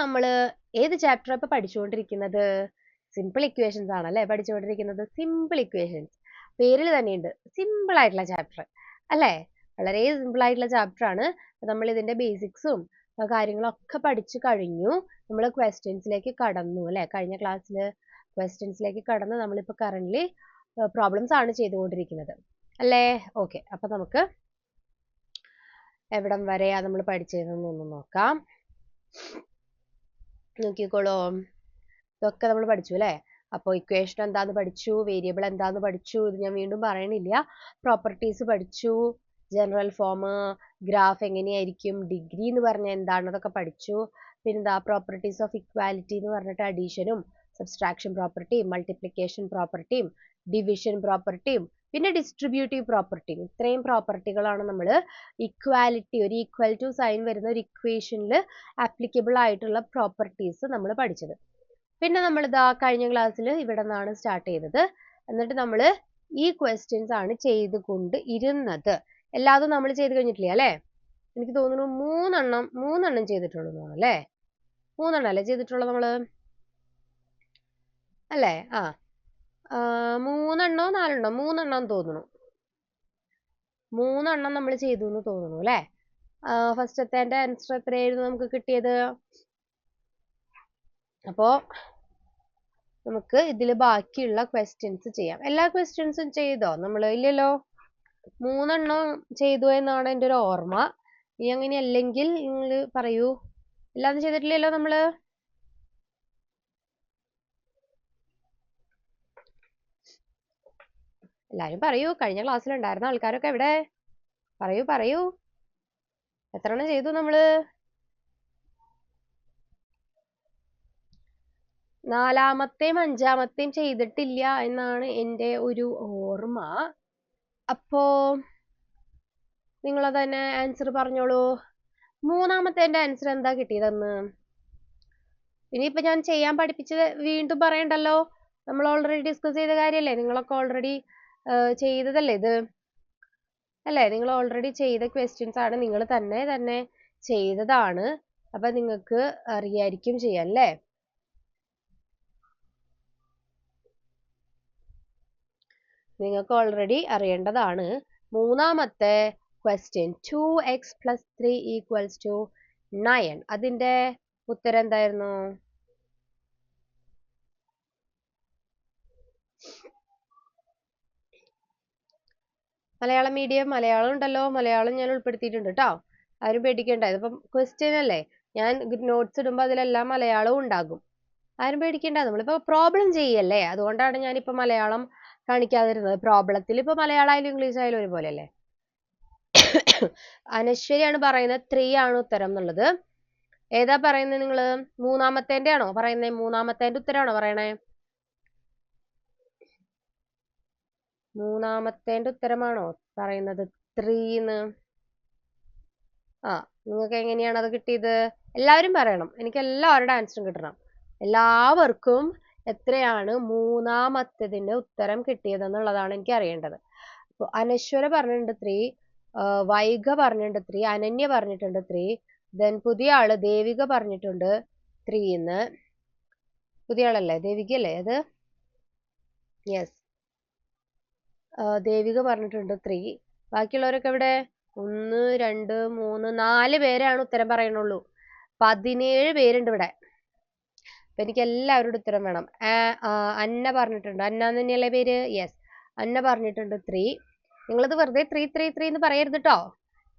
നമ്മൾ ഏത് ചാപ്റ്റർ ഇപ്പൊ പഠിച്ചുകൊണ്ടിരിക്കുന്നത്? സിമ്പിൾ ഇക്വേഷൻസ് ആണല്ലേ പഠിച്ചുകൊണ്ടിരിക്കുന്നത്. സിമ്പിൾ ഇക്വേഷൻസ് പേരിൽ തന്നെയുണ്ട്, സിമ്പിൾ ആയിട്ടുള്ള ചാപ്റ്റർ അല്ലേ? വളരെ സിമ്പിൾ ആയിട്ടുള്ള ചാപ്റ്റർ ആണ്. നമ്മൾ ഇതിന്റെ ബേസിക്സും കാര്യങ്ങളൊക്കെ പഠിച്ചു കഴിഞ്ഞു. നമ്മൾ ക്വസ്റ്റ്യൻസിലേക്ക് കടന്നു അല്ലെ? കഴിഞ്ഞ ക്ലാസ്സിൽ ക്വസ്റ്റ്യൻസിലേക്ക് കടന്ന് നമ്മളിപ്പോൾ കറന്റ് പ്രോബ്ലംസ് ആണ് ചെയ്തുകൊണ്ടിരിക്കുന്നത് അല്ലേ? ഓക്കെ, അപ്പൊ നമുക്ക് എവിടം വരെയാ നമ്മൾ പഠിച്ചതെന്നൊന്ന് നോക്കാം. നോക്കിക്കോളൂ, ഇതൊക്കെ നമ്മൾ പഠിച്ചു അല്ലേ? അപ്പോൾ ഇക്വേഷൻ എന്താന്ന് പഠിച്ചു, വേരിയബിൾ എന്താന്ന് പഠിച്ചു, ഇത് ഞാൻ വീണ്ടും പറയണില്ല. പ്രോപ്പർട്ടീസ് പഠിച്ചു, ജനറൽ ഫോം, ഗ്രാഫ് എങ്ങനെയായിരിക്കും, ഡിഗ്രി എന്ന് പറഞ്ഞാൽ എന്താണ്, അതൊക്കെ പഠിച്ചു. പിന്നെന്താ പ്രോപ്പർട്ടീസ് ഓഫ് ഇക്വാലിറ്റി എന്ന് പറഞ്ഞിട്ട് അഡീഷനും സബ്സ്ട്രാക്ഷൻ പ്രോപ്പർട്ടിയും മൾട്ടിപ്ലിക്കേഷൻ പ്രോപ്പർട്ടിയും ഡിവിഷൻ പ്രോപ്പർട്ടിയും പിന്നെ ഡിസ്ട്രിബ്യൂട്ടീവ് പ്രോപ്പർട്ടിയും, ഇത്രയും പ്രോപ്പർട്ടികളാണ് നമ്മൾ ഇക്വാലിറ്റി, ഒരു ഈക്വൽ ടു സൈൻ വരുന്ന ഒരു ഇക്വേഷനിൽ ആപ്ലിക്കബിൾ ആയിട്ടുള്ള പ്രോപ്പർട്ടീസ് നമ്മൾ പഠിച്ചത്. പിന്നെ നമ്മൾ ഇതാ കഴിഞ്ഞ ക്ലാസ്സിൽ ഇവിടെ നിന്നാണ് സ്റ്റാർട്ട് ചെയ്തത്. എന്നിട്ട് നമ്മൾ ഈ ക്വസ്റ്റ്യൻസ് ആണ് ചെയ്തുകൊണ്ട് ഇരുന്നത്. എല്ലാതും നമ്മൾ ചെയ്ത് കഴിഞ്ഞിട്ടില്ല അല്ലേ? എനിക്ക് തോന്നുന്നു മൂന്നെണ്ണം ചെയ്തിട്ടുള്ളൂ അല്ലേ? 3 അല്ലേ ചെയ്തിട്ടുള്ളത് നമ്മൾ അല്ലേ? 3 4 3 തോന്നുന്നു. 3 നമ്മൾ ചെയ്തു എന്ന് തോന്നുന്നു അല്ലേ? ഫസ്റ്റത്തെ ആൻസർ എത്രയായിരുന്നു നമുക്ക് കിട്ടിയത്? അപ്പോ നമുക്ക് ഇതിൽ ബാക്കിയുള്ള ക്വസ്റ്റ്യൻസ് ചെയ്യാം. എല്ലാ ക്വസ്റ്റ്യൻസും ചെയ്തോ നമ്മൾ? ഇല്ലല്ലോ, 3 ചെയ്തു എന്നാണ് എൻ്റെ ഒരു ഓർമ്മ. ഇനി അങ്ങനെ അല്ലെങ്കിൽ നിങ്ങൾ പറയൂ. എല്ലാം ചെയ്തിട്ടില്ലല്ലോ നമ്മൾ? എല്ലാരും പറയൂ, കഴിഞ്ഞ ക്ലാസ്സിൽ ഉണ്ടായിരുന്ന ആൾക്കാരൊക്കെ എവിടെ? പറയൂ എത്ര എണ്ണം ചെയ്തു നമ്മള്? 4-മത്തെയും 5-മത്തെയും ചെയ്തിട്ടില്ല എന്നാണ് എൻ്റെ ഒരു ഓർമ്മ. അപ്പോ നിങ്ങൾ തന്നെ ആൻസർ പറഞ്ഞോളൂ. 3-മത്തെ ആൻസർ എന്താ കിട്ടിയതെന്ന് ഇനിയിപ്പോ ഞാൻ ചെയ്യാൻ പഠിപ്പിച്ചത് വീണ്ടും പറയണ്ടല്ലോ. നമ്മൾ ഓൾറെഡി ഡിസ്കസ് ചെയ്ത കാര്യമല്ലേ? നിങ്ങളൊക്കെ ഓൾറെഡി ചെയ്തതല്ലേ ഇത് അല്ലേ? നിങ്ങൾ ഓൾറെഡി ചെയ്ത ക്വസ്റ്റ്യൻസ് ആണ്, നിങ്ങൾ തന്നെ ചെയ്തതാണ്. അപ്പൊ നിങ്ങൾക്ക് അറിയായിരിക്കും ചെയ്യാൻ അല്ലേ? നിങ്ങൾക്ക് ഓൾറെഡി അറിയേണ്ടതാണ്. 3-മത്തെ question 2x + 3 = 9. അതിന്റെ ഉത്തരം എന്തായിരുന്നു? മലയാളം മീഡിയം, മലയാളം ഉണ്ടല്ലോ, മലയാളം ഞാൻ ഉൾപ്പെടുത്തിയിട്ടുണ്ട് കേട്ടോ. ആരും പേടിക്കണ്ട, ഇതിപ്പം ക്വസ്റ്റ്യൻ അല്ലേ, ഞാൻ നോട്ട്സ് ഇടുമ്പോൾ അതിലെല്ലാം മലയാളവും ഉണ്ടാകും. ആരും പേടിക്കണ്ട, നമ്മളിപ്പോ പ്രോബ്ലം ചെയ്യല്ലേ, അതുകൊണ്ടാണ് ഞാനിപ്പോ മലയാളം കാണിക്കാതിരുന്നത്. പ്രോബ്ലത്തിൽ ഇപ്പൊ മലയാളം ആയാലും ഇംഗ്ലീഷ് ആയാലും ഒരുപോലെ അല്ലേ? അനശ്വരിയാണ് പറയുന്നത് 3 ആണ് ഉത്തരം എന്നുള്ളത്. ഏതാ പറയുന്നത് നിങ്ങള്? 3-മത്തെ ആണോ പറയുന്നത്? 3-മത്തെ ഉത്തരമാണോ പറയണേ? 3-മത്തെ ഉത്തരമാണോ പറയുന്നത് 3 നിങ്ങൾക്ക് എങ്ങനെയാണ് അത് കിട്ടിയത്? എല്ലാവരും പറയണം, എനിക്ക് എല്ലാവരുടെ ആൻസറും കിട്ടണം. എല്ലാവർക്കും എത്രയാണ് 3-മത്തതിന്റെ ഉത്തരം കിട്ടിയതെന്നുള്ളതാണ് എനിക്ക് അറിയേണ്ടത്. അപ്പൊ അനശ്വര പറഞ്ഞിട്ടുണ്ട് 3, വൈഗ പറഞ്ഞിട്ടുണ്ട് 3, അനന്യ പറഞ്ഞിട്ടുണ്ട് 3, ദെൻ പുതിയ ആള് ദേവിക പറഞ്ഞിട്ടുണ്ട് 3 എന്ന്. പുതിയ ആളല്ലേ ദേവിക അല്ലേ അത്? യെസ്, ദേവിക പറഞ്ഞിട്ടുണ്ട് 3. ബാക്കിയുള്ളവരൊക്കെ എവിടെ? 1 2 3 4 പേരാണ് ഉത്തരം പറയണുള്ളൂ. 17 പേരുണ്ട് ഇവിടെ. അപ്പൊ എനിക്ക് എല്ലാവരുടെ ഉത്തരം വേണം. അന്ന പറഞ്ഞിട്ടുണ്ട്, അന്ന തന്നെയല്ലേ പേര്? യെസ്, അന്ന പറഞ്ഞിട്ടുണ്ട് 3. നിങ്ങളിത് വെറുതെ 3 3 3 എന്ന് പറയരുത് കേട്ടോ.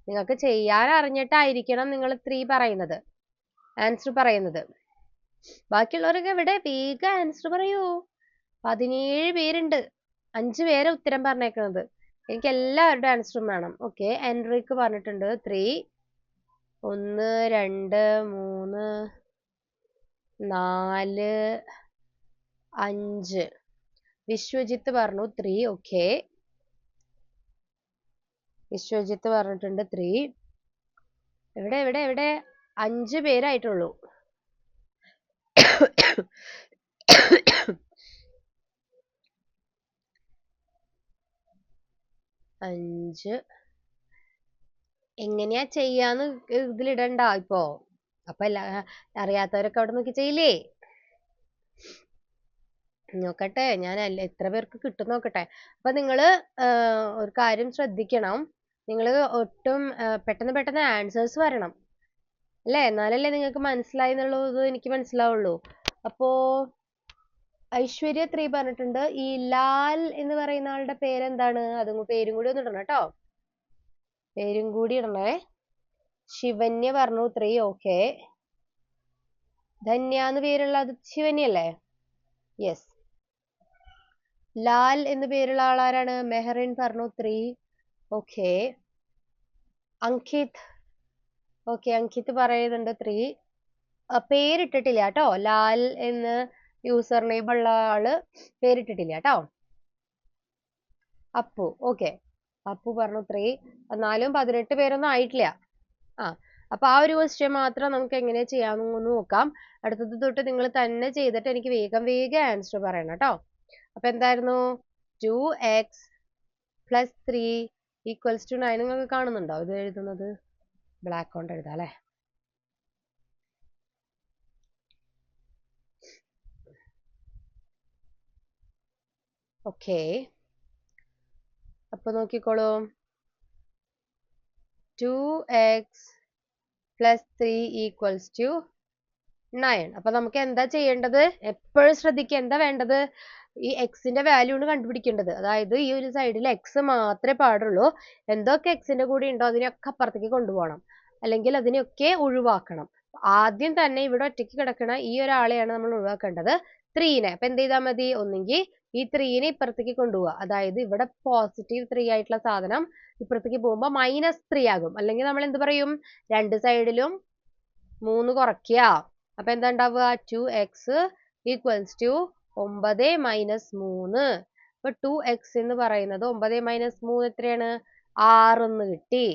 നിങ്ങൾക്ക് ചെയ്യാൻ അറിഞ്ഞിട്ടായിരിക്കണം നിങ്ങൾ 3 പറയുന്നത്, ആൻസർ പറയുന്നത്. ബാക്കിയുള്ളവരൊക്കെ എവിടെ? വേഗം ആൻസർ പറയൂ. 17 പേരുണ്ട്, 5 പേരെ ഉത്തരം പറഞ്ഞേക്കുന്നത്. എനിക്ക് എല്ലാവരുടെ ആൻസറും വേണം. ഓക്കെ, എൻട്രിക്ക് പറഞ്ഞിട്ടുണ്ട് 3. 1 2 3 4 5. വിശ്വജിത്ത് പറഞ്ഞു 3. ഓക്കെ, വിശ്വജിത്ത് പറഞ്ഞിട്ടുണ്ട് 3. എവിടെ എവിടെ എവിടെ? 5 പേരായിട്ടുള്ളൂ. 5. എങ്ങനെയാ ചെയ്യാന്ന് ഇതിലിടണ്ട ഇപ്പോ. അപ്പൊ അറിയാത്തവരൊക്കെ അവിടെ നോക്കി ചെയ്യില്ലേ? നോക്കട്ടെ, ഞാൻ എത്ര പേർക്ക് കിട്ടും നോക്കട്ടെ. അപ്പൊ നിങ്ങള് ഒരു കാര്യം ശ്രദ്ധിക്കണം. നിങ്ങള് ഒട്ടും പെട്ടെന്ന് പെട്ടെന്ന് ആൻസേഴ്സ് വരണം അല്ലേ? എന്നാലല്ലേ നിങ്ങൾക്ക് മനസ്സിലായി എന്നുള്ളത് എനിക്ക് മനസ്സിലാവുള്ളൂ. അപ്പോ ഐശ്വര്യ 3 പറഞ്ഞിട്ടുണ്ട്. ഈ ലാൽ എന്ന് പറയുന്ന ആളുടെ പേരെന്താണ്? പേരും കൂടി ഒന്ന് ഇടണം കേട്ടോ. പേരും കൂടി ഇടണേ. ശിവന്യ പറഞ്ഞു 3. ഓക്കെ. ധന്യ എന്ന് പേരുള്ള അത് ശിവന്യല്ലേ? യെസ്. ലാൽ എന്ന് പേരുള്ള ആളാരാണ്? മെഹറിൻ പറഞ്ഞു 3. ഓക്കെ. അങ്കിത്. ഓക്കെ, അങ്കിത് പറയുന്നുണ്ട് 3. പേരിട്ടിട്ടില്ല കേട്ടോ. ലാൽ എന്ന് യൂസർ നെയിം ഉള്ള ആള് പേരിട്ടിട്ടില്ല കേട്ടോ. അപ്പു. ഓക്കെ, അപ്പു പറഞ്ഞു 3. എന്നാലും 18 പേരൊന്നും ആയിട്ടില്ല. അപ്പൊ ആ ഒരു ക്വസ്റ്റ്യൻ മാത്രം നമുക്ക് എങ്ങനെ ചെയ്യാമെന്ന് നോക്കാം. അടുത്തത് തൊട്ട് നിങ്ങൾ തന്നെ ചെയ്തിട്ട് എനിക്ക് വേഗം ആൻസർ പറയണം കേട്ടോ. അപ്പൊ എന്തായിരുന്നു? 2x + 3 = 9. നിങ്ങൾക്ക് കാണുന്നുണ്ടോ ഇത് എഴുതുന്നത്? ബ്ലാക്ക് കൊണ്ട് എഴുതാം അല്ലെ? ഓക്കെ, അപ്പൊ നോക്കിക്കോളൂ. 2x + 3 = 9. അപ്പൊ നമുക്ക് എന്താ ചെയ്യേണ്ടത്? എപ്പോഴും ശ്രദ്ധിക്കുക. എന്താ വേണ്ടത്? ഈ എക്സിന്റെ വാല്യൂ ആണ് കണ്ടുപിടിക്കേണ്ടത്. അതായത് ഈ ഒരു സൈഡിൽ എക്സ് മാത്രമേ പാടുള്ളൂ. എന്തൊക്കെ എക്സിന്റെ കൂടെ ഉണ്ടോ അതിനൊക്കെ അപ്പുറത്തേക്ക് കൊണ്ടുപോകണം, അല്ലെങ്കിൽ അതിനെയൊക്കെ ഒഴിവാക്കണം. ആദ്യം തന്നെ ഇവിടെ ഒറ്റയ്ക്ക് കിടക്കണ ഈ ഒരാളെയാണ് നമ്മൾ ഒഴിവാക്കേണ്ടത്, 3നെ. അപ്പൊ എന്ത് ചെയ്താൽ മതി? ഒന്നെങ്കിൽ ഈ 3നെ ഇപ്പുറത്തേക്ക് കൊണ്ടുപോവുക. അതായത് ഇവിടെ പോസിറ്റീവ് 3 ആയിട്ടുള്ള സാധനം ഇപ്പുറത്തേക്ക് പോകുമ്പോൾ -3 ആകും. അല്ലെങ്കിൽ നമ്മൾ എന്ത് പറയും? രണ്ട് സൈഡിലും 3 കുറയ്ക്കുക. അപ്പൊ എന്താ ഉണ്ടാവുക? 2x = 9 - 3. അപ്പൊ 2x എന്ന് പറയുന്നത് 9 - 3 എത്രയാണ്? 6 എന്ന് കിട്ടി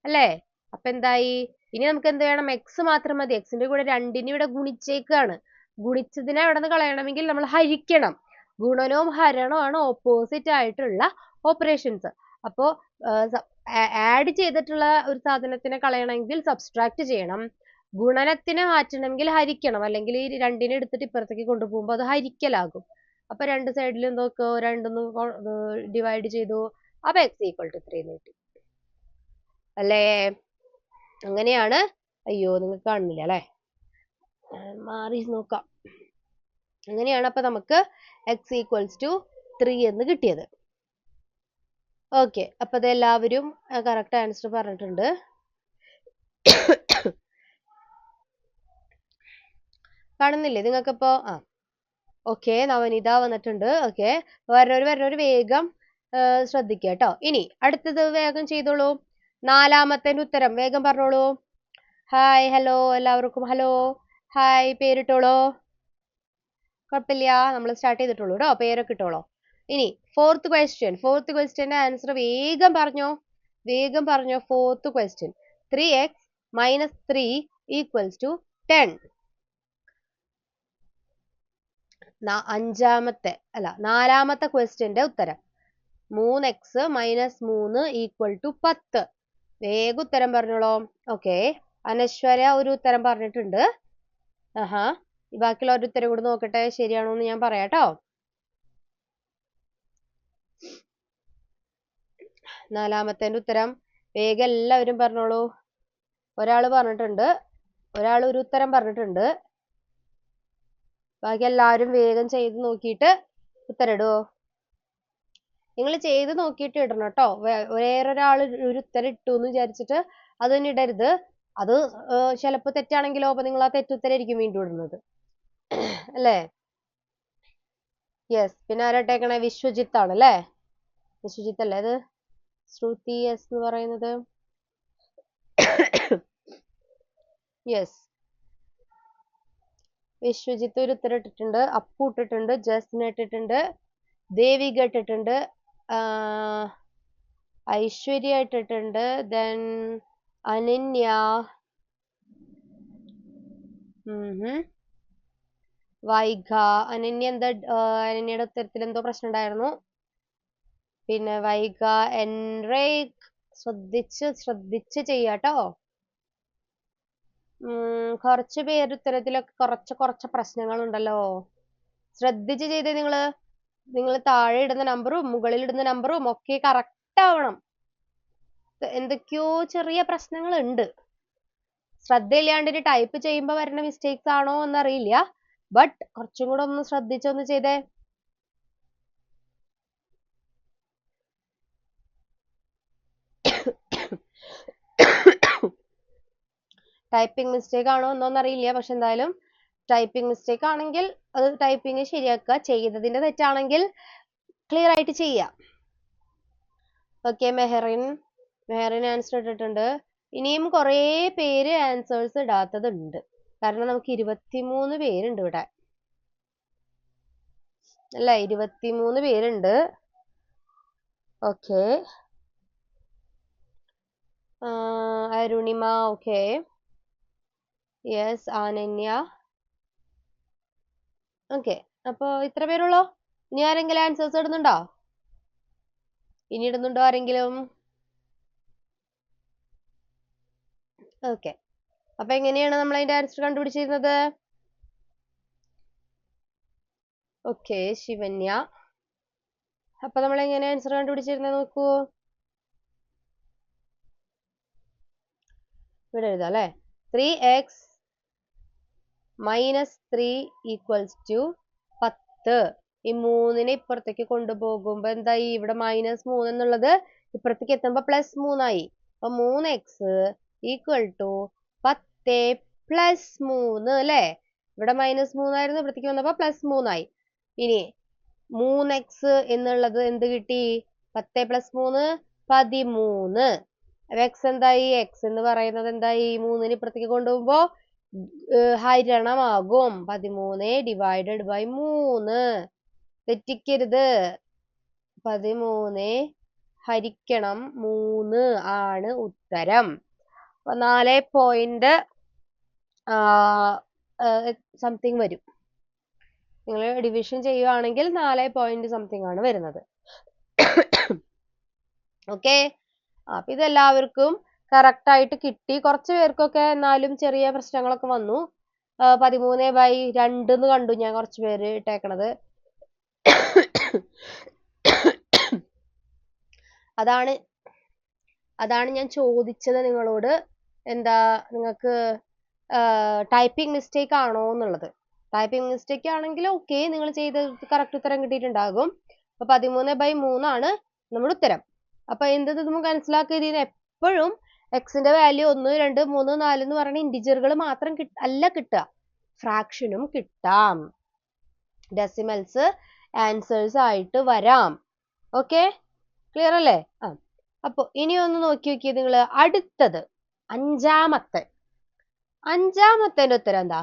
അല്ലേ? അപ്പൊ എന്തായി? ഇനി നമുക്ക് എന്ത് വേണം? എക്സ് മാത്രം മതി. എക്സിന്റെ കൂടെ 2നെ ഇവിടെ ഗുണിച്ചേക്കാണ്. ഗുണിച്ചതിനെ അവിടെ നിന്ന് കളയണമെങ്കിൽ നമ്മൾ ഹരിക്കണം. ഗുണനവും ഹരണവും ആണ് ഓപ്പോസിറ്റ് ആയിട്ടുള്ള ഓപ്പറേഷൻസ്. അപ്പോ ആഡ് ചെയ്തിട്ടുള്ള ഒരു സാധനത്തിനെ കളയണമെങ്കിൽ സബ്സ്ട്രാക്ട് ചെയ്യണം. ഗുണനത്തിനെ മാറ്റണമെങ്കിൽ ഹരിക്കണം. അല്ലെങ്കിൽ ഈ 2നെ എടുത്തിട്ട് ഇപ്പുറത്തേക്ക് കൊണ്ടുപോകുമ്പോൾ അത് ഹരിക്കലാകും. അപ്പൊ രണ്ട് സൈഡിലും എന്തൊക്കെ? 2 ഡിവൈഡ് ചെയ്തു. അപ്പൊ x = 3 എന്ന് കിട്ടി അല്ലേ? അങ്ങനെയാണ്. അയ്യോ, നിങ്ങൾക്ക് കാണുന്നില്ല അല്ലെ? മാറി നോക്കാം. അങ്ങനെയാണ് അപ്പൊ നമുക്ക് x = 3 എന്ന് കിട്ടിയത്. ഓക്കെ, അപ്പൊ അതെല്ലാവരും കറക്റ്റ് ആൻസർ പറഞ്ഞിട്ടുണ്ട്. കാണുന്നില്ലേ നിങ്ങൾക്കിപ്പോ? ഓക്കെ, നവനിത വന്നിട്ടുണ്ട്. ഓക്കെ, വരണവര് വേഗം ശ്രദ്ധിക്കുക കേട്ടോ. ഇനി അടുത്തത് വേഗം ചെയ്തോളൂ. 4ാമത്തെ ഉത്തരം വേഗം പറഞ്ഞോളൂ. ഹായ്, ഹലോ എല്ലാവർക്കും. Hello, hi. പേരിട്ടോളൂ. കുഴപ്പമില്ല, നമ്മൾ സ്റ്റാർട്ട് ചെയ്തിട്ടുള്ളൂ കേട്ടോ. പേരൊക്കെ ഇട്ടോളൂ. ഇനി 4th ക്വസ്റ്റ്യന്റെ ആൻസർ വേഗം പറഞ്ഞോ. 4th question. 3x - 3 = 10. 4ാമത്തെ ക്വസ്റ്റ്യന്റെ ഉത്തരം 3x - 3 = 10. വേഗം ഉത്തരം പറഞ്ഞോളൂ. ഓക്കെ, അനശ്വര ഒരു ഉത്തരം പറഞ്ഞിട്ടുണ്ട്. ബാക്കിയുള്ള ഒരു ഉത്തരം കൂടി നോക്കട്ടെ, ശരിയാണോ എന്ന് ഞാൻ പറയാട്ടോ. 4ാമത്തെ ഉത്തരം വേഗം എല്ലാവരും പറഞ്ഞോളൂ. ഒരാൾ പറഞ്ഞിട്ടുണ്ട്, ഒരാൾ ഒരു ഉത്തരം പറഞ്ഞിട്ടുണ്ട്. ബാക്കി എല്ലാവരും വേഗം ചെയ്ത് നോക്കിയിട്ട് ഉത്തരം ഇടുവോ? നിങ്ങൾ ചെയ്ത് നോക്കിയിട്ട് ഇടണം കേട്ടോ. വേറൊരാൾ ഒരു ഉത്തരം ഇട്ടു എന്ന് വിചാരിച്ചിട്ട് അത് തന്നെ ഇടരുത്. അത് ചിലപ്പോ തെറ്റാണെങ്കിലോ? അപ്പൊ നിങ്ങൾ ആ തെറ്റുത്തരം ആയിരിക്കും വീണ്ടും ഇടുന്നത് അല്ലേ? യെസ്. പിന്നെ ആരാട്ടേക്കണേ? വിശ്വജിത്ത് ആണ് അല്ലേ? വിശ്വജിത്ത് അല്ലേ അത്? ശ്രുതി എസ് എന്ന് പറയുന്നത്. യെസ്, വിശ്വജിത്ത് ഒരു ഉത്തരം ഇട്ടിട്ടുണ്ട്. അപ്പു ഇട്ടിട്ടുണ്ട്. ജസ്ന ഇട്ടിട്ടുണ്ട്. ദേവിക ഇട്ടിട്ടുണ്ട്. ഐശ്വര്യ ഇട്ടിട്ടുണ്ട്. ദെൻ അനന്യ, വൈഗ. അനന്യ അനന്യയുടെ ഉത്തരത്തിൽ എന്തോ പ്രശ്നം ഉണ്ടായിരുന്നു. പിന്നെ വൈഗ, എൻറേക്ക്. ശ്രദ്ധിച്ച് ചെയ്യാട്ടോ. കുറച്ച് പേര് ഉത്തരത്തിലൊക്കെ കുറച്ച് പ്രശ്നങ്ങളുണ്ടല്ലോ. ശ്രദ്ധിച്ച് ചെയ്തേ നിങ്ങൾ താഴെ ഇടുന്ന നമ്പറും മുകളിൽ ഇടുന്ന നമ്പറും ഒക്കെ കറക്റ്റ് ആവണം. എന്തൊക്കെയോ ചെറിയ പ്രശ്നങ്ങളുണ്ട്. ശ്രദ്ധയില്ലാണ്ട് ടൈപ്പ് ചെയ്യുമ്പോൾ വരുന്ന മിസ്റ്റേക്സ് ആണോ എന്നറിയില്ല. ബട്ട് കുറച്ചും കൂടെ ഒന്ന് ശ്രദ്ധിച്ചൊന്ന് ചെയ്തേ. ടൈപ്പിംഗ് മിസ്റ്റേക്ക് ആണോ എന്നൊന്നറിയില്ല. പക്ഷെ എന്തായാലും ടൈപ്പിംഗ് മിസ്റ്റേക്ക് ആണെങ്കിൽ അത് ടൈപ്പിംഗ് ശരിയാക്കുക. ചെയ്തതിന്റെ തെറ്റാണെങ്കിൽ ക്ലിയർ ആയിട്ട് ചെയ്യാം. ഓക്കെ, മെഹറിൻ ആൻസർ ഇട്ടിട്ടുണ്ട്. ഇനിയും കുറേ പേര് ആൻസേഴ്സ് ഇടാത്തതുണ്ട്. കാരണം നമുക്ക് 23 പേരുണ്ട് ഇവിടെ അല്ലേ? 23 പേരുണ്ട്. Okay, Arunima, okay, yes, Ananya, okay. അപ്പൊ ഇത്ര പേരുള്ളോ? ഇനി ആരെങ്കിലും ആൻസേഴ്സ് ഇടുന്നുണ്ടോ? ഇനി ഇടുന്നുണ്ടോ ആരെങ്കിലും? ഓക്കെ, അപ്പൊ എങ്ങനെയാണ് നമ്മൾ അതിന്റെ ആൻസർ കണ്ടുപിടിച്ചിരുന്നത്? ഓക്കെ, ശിവന്യ. അപ്പൊ നമ്മൾ എങ്ങനെ ആൻസർ കണ്ടുപിടിച്ചിരുന്നത് നോക്കൂ. ഇവിടെ എഴുതാം അല്ലെ. 3x - 3 = 10. ഈ 3നെ ഇപ്പുറത്തേക്ക് കൊണ്ടുപോകുമ്പോ എന്തായി? ഇവിടെ -3 എന്നുള്ളത് ഇപ്പുറത്തേക്ക് എത്തുമ്പോ +3 ആയി. അപ്പൊ 3x = 10 + 3 അല്ലെ? ഇവിടെ -3 ആയിരുന്നു, ഇവിടത്തേക്ക് വന്നപ്പോ +3 ആയി. ഇനി 3x എന്നുള്ളത് എന്ത് കിട്ടി? 10 + 3 13. x എന്തായി? x എന്ന് പറയുന്നത് എന്തായി? 3നെ ഇപ്പുറത്തേക്ക് കൊണ്ടുപോകുമ്പോ ഹരണമാകും. 13 / 3. തെറ്റിക്കരുത്. 13 ഹരിക്കണം 3 ആണ് ഉത്തരം. 4 പോയിന്റ് സംതിങ് വരും. നിങ്ങൾ ഡിവിഷൻ ചെയ്യുവാണെങ്കിൽ 4 പോയിന്റ് സംതിങ് ആണ് വരുന്നത്. ഓക്കെ, അപ്പൊ ഇതെല്ലാവർക്കും കറക്റ്റ് ആയിട്ട് കിട്ടി. കുറച്ച് പേർക്കൊക്കെ എന്നാലും ചെറിയ പ്രശ്നങ്ങളൊക്കെ വന്നു. 13/2 എന്ന് കണ്ടു ഞാൻ കുറച്ച് പേര് ഇട്ടേക്കണത്. അതാണ് ഞാൻ ചോദിച്ചത് നിങ്ങളോട്. എന്താ നിങ്ങൾക്ക് ടൈപ്പിംഗ് മിസ്റ്റേക്ക് ആണോ എന്നുള്ളത്. ടൈപ്പിംഗ് മിസ്റ്റേക്ക് ആണെങ്കിൽ ഓക്കെ, നിങ്ങൾ ചെയ്ത് കറക്റ്റ് ഉത്തരം കിട്ടിയിട്ടുണ്ടാകും. അപ്പൊ 13/3 ആണ് നമ്മുടെ ഉത്തരം. അപ്പൊ എന്ത് നമുക്ക് മനസ്സിലാക്കിയത്? ഇതിന് എപ്പോഴും എക്സിന്റെ വാല്യൂ 1, 2, 3, 4 എന്ന് പറയുന്ന ഇന്റിജറുകൾ മാത്രം അല്ല കിട്ടുക, ഫ്രാക്ഷനും കിട്ടാം, ഡെസിമൽസ് ആൻസേഴ്സ് ആയിട്ട് വരാം. ഓക്കെ, ക്ലിയർ അല്ലേ? അപ്പൊ ഇനി ഒന്ന് നോക്കി നിങ്ങൾ. അടുത്തത് അഞ്ചാമത്തെ ഉത്തരം എന്താ?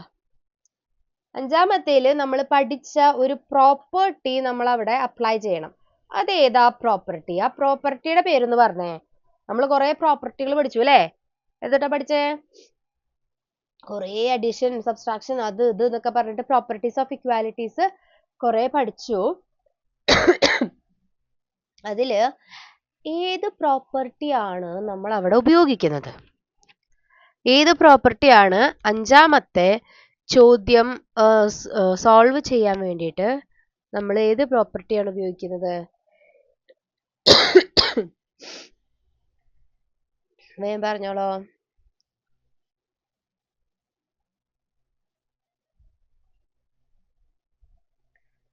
അഞ്ചാമത്തേല് നമ്മൾ പഠിച്ച ഒരു പ്രോപ്പർട്ടി നമ്മൾ അവിടെ അപ്ലൈ ചെയ്യണം. അതേതാ പ്രോപ്പർട്ടി? ആ പ്രോപ്പർട്ടിയുടെ പേരൊന്ന് പറഞ്ഞേ. നമ്മൾ കുറെ പ്രോപ്പർട്ടികൾ പഠിച്ചു അല്ലേ? എന്നിട്ടാ പഠിച്ചേ? കുറെ അഡീഷൻ, സബ്സ്ട്രാക്ഷൻ, അത് ഇത് എന്നൊക്കെ പറഞ്ഞിട്ട് പ്രോപ്പർട്ടീസ് ഓഫ് ഇക്വാലിറ്റീസ് കുറെ പഠിച്ചു. അതില് ഏത് പ്രോപ്പർട്ടിയാണ് നമ്മൾ അവിടെ ഉപയോഗിക്കുന്നത്? ഏത് പ്രോപ്പർട്ടിയാണ് അഞ്ചാമത്തെ ചോദ്യം സോൾവ് ചെയ്യാൻ വേണ്ടിയിട്ട് നമ്മൾ ഏത് പ്രോപ്പർട്ടിയാണ് ഉപയോഗിക്കുന്നത്? വേഗം പറഞ്ഞോളോ.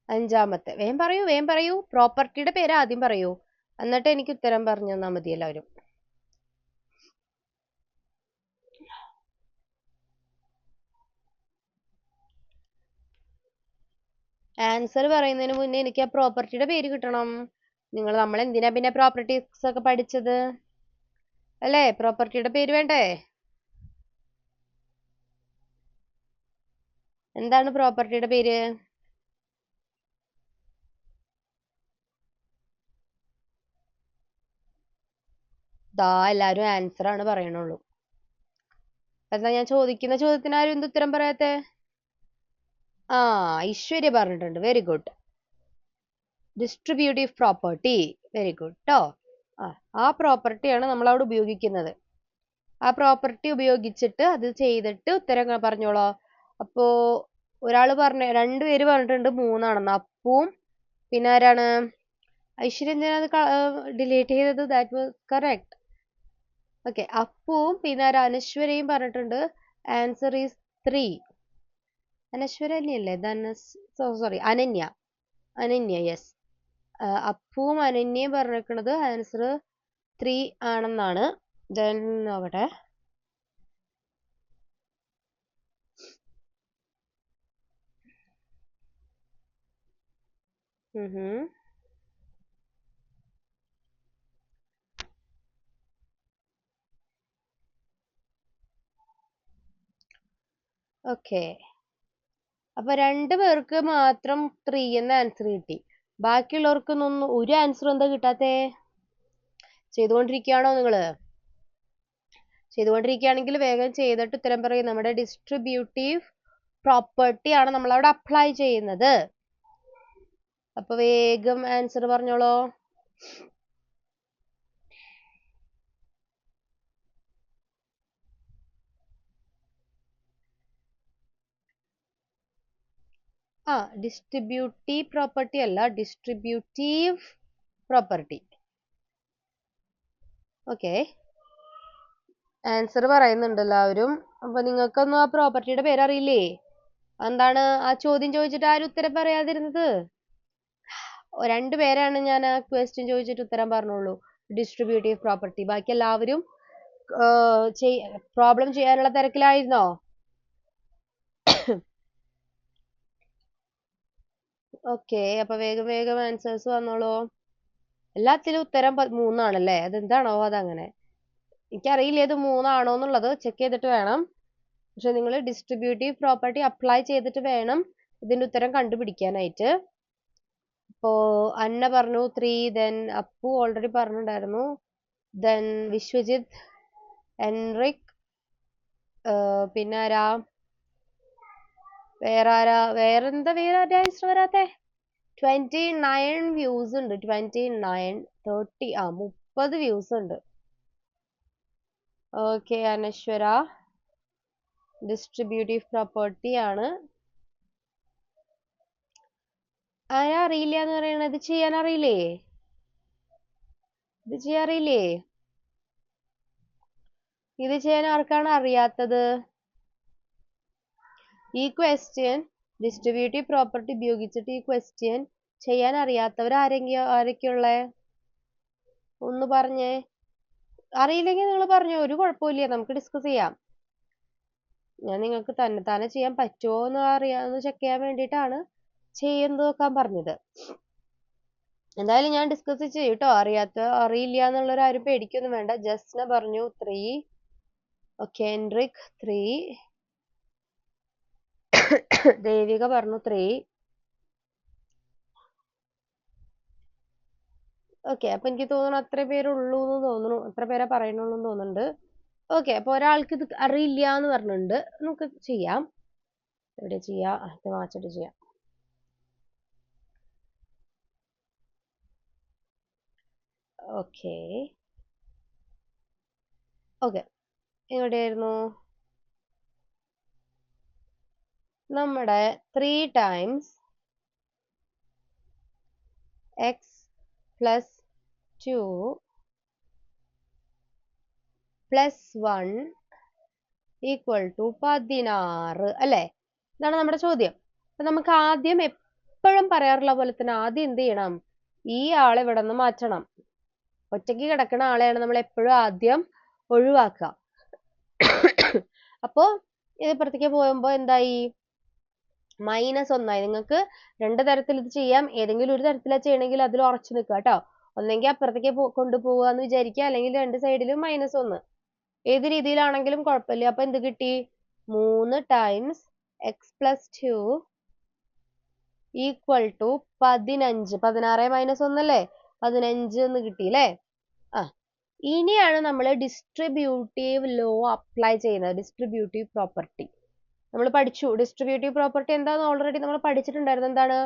അഞ്ചാമത്തെ വേഗം പറയൂ. പ്രോപ്പർട്ടിയുടെ പേര് ആദ്യം പറയൂ, എന്നിട്ട് എനിക്ക് ഉത്തരം പറഞ്ഞു തന്നാൽ മതി എല്ലാവരും. ആൻസർ പറയുന്നതിന് മുന്നേ എനിക്ക് ആ പ്രോപ്പർട്ടിയുടെ പേര് കിട്ടണം. നമ്മൾ എന്തിനാ പിന്നെ പ്രോപ്പർട്ടീസ് ഒക്കെ പഠിച്ചത് അല്ലേ? പ്രോപ്പർട്ടിയുടെ പേര് വേണ്ടേ? എന്താണ് പ്രോപ്പർട്ടിയുടെ പേര്? ദാ എല്ലാരും ആൻസർ ആണ് പറയണുള്ളൂ. എന്നാ ഞാൻ ചോദിക്കുന്ന ചോദ്യത്തിന് ആരും എന്ത് ഉത്തരം പറയാത്തെ? ഐശ്വര്യ പറഞ്ഞിട്ടുണ്ട്. Very good. Distributive property, very good ട്ടോ. ആ പ്രോപ്പർട്ടിയാണ് നമ്മൾ അവിടെ ഉപയോഗിക്കുന്നത്. ആ പ്രോപ്പർട്ടി ഉപയോഗിച്ചിട്ട് അത് ചെയ്തിട്ട് ഉത്തരം പറഞ്ഞോളോ. അപ്പോ ഒരാള് രണ്ടുപേര് പറഞ്ഞിട്ടുണ്ട് 3 ആണെന്ന്. അപ്പുവും പിന്നെ ആരാണ്? ഐശ്വര്യ എന്തിനാ അത് ഡിലീറ്റ് ചെയ്തത്? That was correct. ഓക്കെ, അപ്പുവും പിന്നെ അനശ്വരയും പറഞ്ഞിട്ടുണ്ട് ആൻസർ ഈസ് 3. അനശ്വര തന്നെയല്ലേ? Sorry, Ananya yes. അപ്പുവും അനന്യയും പറഞ്ഞിരിക്കുന്നത് ആൻസർ 3 ആണെന്നാണ്. ദെൻ അവിടെ ഓക്കെ, അപ്പൊ 2 പേർക്ക് മാത്രം 3 എന്ന ആൻസർ കിട്ടി. ബാക്കിയുള്ളവർക്കൊന്നും ഒരു ആൻസർ എന്താ കിട്ടാത്തേ? ചെയ്തുകൊണ്ടിരിക്കുകയാണോ നിങ്ങള്? ചെയ്തുകൊണ്ടിരിക്കുകയാണെങ്കിൽ വേഗം ചെയ്തിട്ട് ഉത്തരം പറയും. നമ്മുടെ ഡിസ്ട്രിബ്യൂട്ടീവ് പ്രോപ്പർട്ടി ആണ് നമ്മൾ അവിടെ അപ്ലൈ ചെയ്യുന്നത്. അപ്പൊ വേഗം ആൻസർ പറഞ്ഞോളൂ. ഡിസ്ട്രിബ്യൂട്ടീവ് പ്രോപ്പർട്ടി അല്ല, ഡിസ്ട്രിബ്യൂട്ടീവ് പ്രോപ്പർട്ടി. ഓക്കെ, ആൻസർ പറയുന്നുണ്ട് എല്ലാവരും. അപ്പൊ നിങ്ങൾക്കൊന്നും ആ പ്രോപ്പർട്ടിയുടെ പേര് അറിയില്ലേ? എന്താണ് ആ ചോദ്യം ചോദിച്ചിട്ട് ആരും ഉത്തരം പറയാതിരുന്നത്? 2 പേരാണ് ഞാൻ ആ ക്വസ്റ്റ്യൻ ചോദിച്ചിട്ട് ഉത്തരം പറഞ്ഞോളൂ. Distributive property. ബാക്കി എല്ലാവരും പ്രോബ്ലം ചെയ്യാനുള്ള തിരക്കിലായിരുന്നോ? ഓക്കെ, അപ്പൊ വേഗം വേഗം ആൻസേഴ്സ് വന്നോളൂ. എല്ലാത്തിലും ഉത്തരം 3 ആണല്ലേ? അതെന്താണോ അതങ്ങനെ? എനിക്കറിയില്ല ഇത് 3 ആണോ എന്നുള്ളത്. ചെക്ക് ചെയ്തിട്ട് വേണം. പക്ഷെ നിങ്ങൾ ഡിസ്ട്രിബ്യൂട്ടീവ് പ്രോപ്പർട്ടി അപ്ലൈ ചെയ്തിട്ട് വേണം ഇതിന്റെ ഉത്തരം കണ്ടുപിടിക്കാനായിട്ട്. ഇപ്പോ അന്ന പറഞ്ഞു 3, ദെൻ അപ്പു ഓൾറെഡി പറഞ്ഞിട്ടുണ്ടായിരുന്നു, ദെൻ വിശ്വജിത്ത്, എൻറിക്, പിന്നെ ആരാ? വേറെ ആൻസർ വരാത്തെ? 29 വ്യൂസ് ഉണ്ട്. 29, 30, 30 വ്യൂസ് ഉണ്ട്. ഓക്കെ, അനശ്വര ഡിസ്ട്രിബ്യൂട്ടീവ് പ്രോപ്പർട്ടി ആണ്. ആരാ അറിയില്ല എന്ന് പറയണത്? ഇത് ചെയ്യാൻ അറിയില്ലേ? ഇത് ചെയ്യാൻ ആർക്കാണ് അറിയാത്തത്? ഈ ക്വസ്റ്റ്യൻ ഡിസ്ട്രിബ്യൂട്ടീവ് പ്രോപ്പർട്ടി ഉപയോഗിച്ചിട്ട് ഈ ക്വസ്റ്റ്യൻ ചെയ്യാൻ അറിയാത്തവർ ആരൊക്കെയുള്ളേ? ഒന്ന് പറഞ്ഞേ. അറിയില്ലെങ്കിൽ നിങ്ങൾ പറഞ്ഞോ, ഒരു കുഴപ്പമില്ല, നമുക്ക് ഡിസ്കസ് ചെയ്യാം. ഞാൻ നിങ്ങൾക്ക് തന്നെ ചെയ്യാൻ പറ്റുമോ എന്ന് അറിയാമെന്ന് ചെക്ക് ചെയ്യാൻ വേണ്ടിയിട്ടാണ് ചെയ്യുന്നത് നോക്കാൻ പറഞ്ഞത്. എന്തായാലും ഞാൻ ഡിസ്കസ് ചെയ്യും കേട്ടോ. അറിയില്ല എന്നുള്ളവരാരും പേടിക്കൊന്നും വേണ്ട. ജസ്ന പറഞ്ഞു 3. Okay, Enrique 3. ദേവിക പറഞ്ഞു 3. ഓക്കെ, അപ്പൊ എനിക്ക് തോന്നുന്നു അത്ര പേരുള്ളൂ എന്ന് തോന്നുന്നു. അത്ര പേരെ പറയുന്നുള്ളൂ എന്ന് തോന്നുന്നുണ്ട്. ഓക്കെ, അപ്പൊ ഒരാൾക്ക് ഇത് അറിയില്ല എന്ന് പറഞ്ഞിട്ടുണ്ട്. നമുക്ക് ചെയ്യാം. എവിടെ ചെയ്യാം? ഇത് വായിച്ചിട്ട് ചെയ്യാം. ഓക്കെ, എവിടെയായിരുന്നു നമ്മുടെ 3 times X plus 2 plus 1 equal to 16 അല്ലേ? ഇതാണ് നമ്മുടെ ചോദ്യം. അപ്പൊ നമുക്ക് ആദ്യം എപ്പോഴും പറയാറുള്ള പോലെ തന്നെ ആദ്യം എന്ത് ചെയ്യണം? ഈ ആളെ ഇവിടെ നിന്ന് മാറ്റണം. ഒറ്റയ്ക്ക് കിടക്കുന്ന ആളെയാണ് നമ്മൾ എപ്പോഴും ആദ്യം ഒഴിവാക്കുക. അപ്പോ ഇത് പുറത്തേക്ക് പോകുമ്പോ എന്തായി? -1 നിങ്ങൾക്ക് 2 തരത്തിൽ ഇത് ചെയ്യാം. ഏതെങ്കിലും ഒരു തരത്തിലാണ് ചെയ്യണമെങ്കിൽ അതിൽ ഉറച്ചു നിൽക്കുക കേട്ടോ. ഒന്നെങ്കിൽ അപ്പുറത്തേക്ക് കൊണ്ടുപോവുക എന്ന് വിചാരിക്കുക, അല്ലെങ്കിൽ 2 സൈഡിലും -1. ഏത് രീതിയിലാണെങ്കിലും കുഴപ്പമില്ല. അപ്പൊ എന്ത് കിട്ടി? 3 times X plus 2 equal to 15. 16 - 1 അല്ലേ? 15 എന്ന് കിട്ടി അല്ലേ? ഇനിയാണ് നമ്മൾ ഡിസ്ട്രിബ്യൂട്ടീവ് ലോ അപ്ലൈ ചെയ്യുന്നത്. ഡിസ്ട്രിബ്യൂട്ടീവ് പ്രോപ്പർട്ടി നമ്മൾ പഠിച്ചു. ഡിസ്ട്രിബ്യൂട്ടീവ് പ്രോപ്പർട്ടി എന്താന്ന് ഓൾറെഡി നമ്മൾ പഠിച്ചിട്ടുണ്ടായിരുന്നു. എന്താണ്?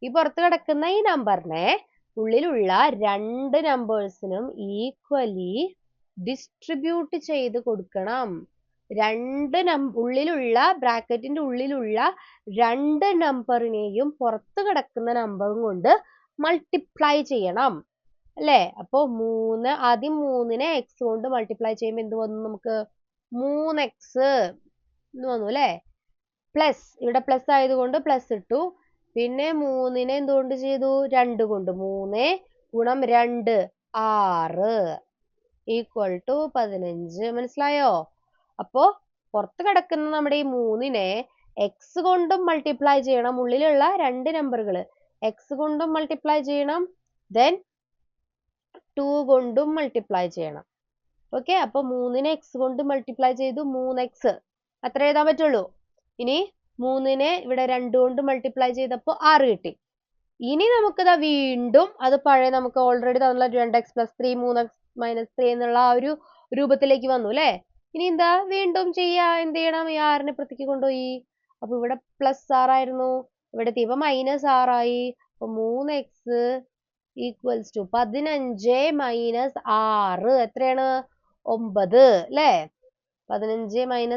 ഈ പുറത്ത് കിടക്കുന്ന ഈ നമ്പറിനെ ഉള്ളിലുള്ള 2 നമ്പേഴ്സിനും ഈക്വലി ഡിസ്ട്രിബ്യൂട്ട് ചെയ്ത് കൊടുക്കണം. ഉള്ളിലുള്ള ബ്രാക്കറ്റിന്റെ ഉള്ളിലുള്ള 2 നമ്പറിനെയും പുറത്ത് കിടക്കുന്ന നമ്പറും കൊണ്ട് മൾട്ടിപ്ലൈ ചെയ്യണം അല്ലേ? അപ്പൊ ആദ്യം 3നെ x കൊണ്ട് മൾട്ടിപ്ലൈ ചെയ്യുമ്പോൾ എന്ത് വന്നു? നമുക്ക് 3x എന്ന് വന്നു അല്ലേ? പ്ലസ്, ഇവിടെ പ്ലസ് ആയതുകൊണ്ട് പ്ലസ് ഇട്ടു. പിന്നെ 3നെ എന്തുകൊണ്ട് ചെയ്തു? 2 കൊണ്ട്. 3 ഗുണം 2 6 ഈക്വൽ ടു 15. മനസ്സിലായോ? അപ്പോ പുറത്ത് കിടക്കുന്ന നമ്മുടെ ഈ 3നെ x കൊണ്ടും മൾട്ടിപ്ലൈ ചെയ്യണം. ഉള്ളിലുള്ള 2 നമ്പറുകൾ x കൊണ്ടും മൾട്ടിപ്ലൈ ചെയ്യണം, ദെൻ 2 കൊണ്ടും മൾട്ടിപ്ലൈ ചെയ്യണം. ഓക്കെ, അപ്പൊ 3നെ x കൊണ്ട് മൾട്ടിപ്ലൈ ചെയ്തു, 3x അത്ര എഴുതാൻ പറ്റുള്ളൂ. ഇനി 3നെ ഇവിടെ 2 കൊണ്ട് മൾട്ടിപ്ലൈ ചെയ്തപ്പോൾ 6 കിട്ടി. ഇനി നമുക്കിതാ വീണ്ടും അത് പഴയ നമുക്ക് ഓൾറെഡി തന്നുള്ള 2x + 3 3x - 3 എന്നുള്ള ആ ഒരു രൂപത്തിലേക്ക് വന്നു അല്ലേ? ഇനി എന്താ വീണ്ടും ചെയ്യാ? എന്ത് ചെയ്യണം? ഈ 6നെ പുറത്തേക്ക് കൊണ്ടുപോയി. അപ്പൊ ഇവിടെ +6 ആയിരുന്നു, ഇവിടെ എത്തിയപ്പോ -6 ആയി. അപ്പൊ 3x = 15 - 6 എത്രയാണ്? 9 അല്ലേ? 15 -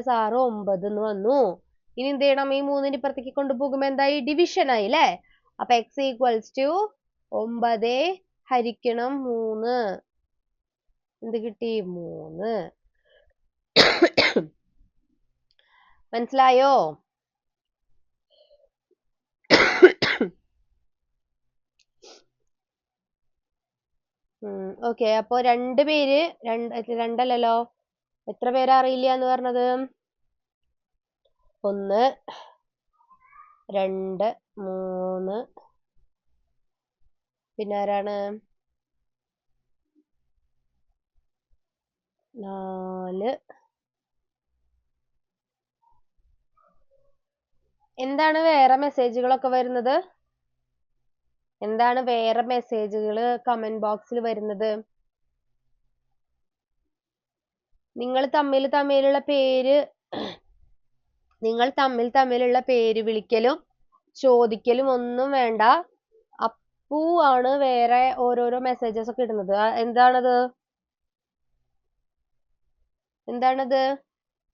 6 9 എന്ന് വന്നു. ഇനി എന്ത് ചെയ്യണം? ഈ 3നെ ഇപ്പുറത്തേക്ക് കൊണ്ടുപോകുമ്പോ എന്തായി? ഡിവിഷൻ ആയി അല്ലേ? അപ്പൊ x = 9 ഹരിക്കണം 3. എന്ത് കിട്ടി? 3. മനസ്സിലായോ? ഓക്കെ, അപ്പൊ 2 പേര്, 2 എത്ര പേരാ അറിയില്ല എന്ന് പറഞ്ഞത്? 1 2 3 പിന്നെ ആരാണ്? 4. എന്താണ് വേറെ മെസ്സേജുകളൊക്കെ വരുന്നത്? എന്താണ് വേറെ മെസ്സേജുകൾ കമന്റ് ബോക്സിൽ വരുന്നത്? നിങ്ങൾ തമ്മിലുള്ള പേര് വിളിക്കലും ചോദിക്കലും ഒന്നും വേണ്ട. അപ്പു ആണ് വേറെ ഓരോരോ മെസ്സേജസ് ഒക്കെ ഇടുന്നത്. എന്താണത്?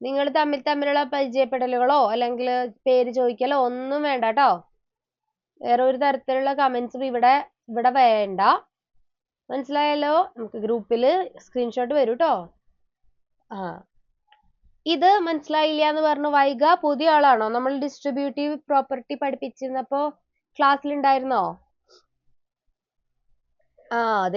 നിങ്ങൾ തമ്മിലുള്ള പരിചയപ്പെടലുകളോ അല്ലെങ്കിൽ പേര് ചോദിക്കലോ ഒന്നും വേണ്ട കേട്ടോ. വേറെ ഒരു തരത്തിലുള്ള കമന്റ്സും ഇവിടെ വേണ്ട. മനസ്സിലായല്ലോ? നമുക്ക് ഗ്രൂപ്പിൽ സ്ക്രീൻഷോട്ട് വരും കേട്ടോ. ഇത് മനസ്സിലായില്ല എന്ന് പറഞ്ഞു വൈഗ പുതിയ ആളാണോ? നമ്മൾ ഡിസ്ട്രിബ്യൂട്ടീവ് പ്രോപ്പർട്ടി പഠിപ്പിച്ചിരുന്നപ്പോ ക്ലാസ്സിൽ ഉണ്ടായിരുന്നോ?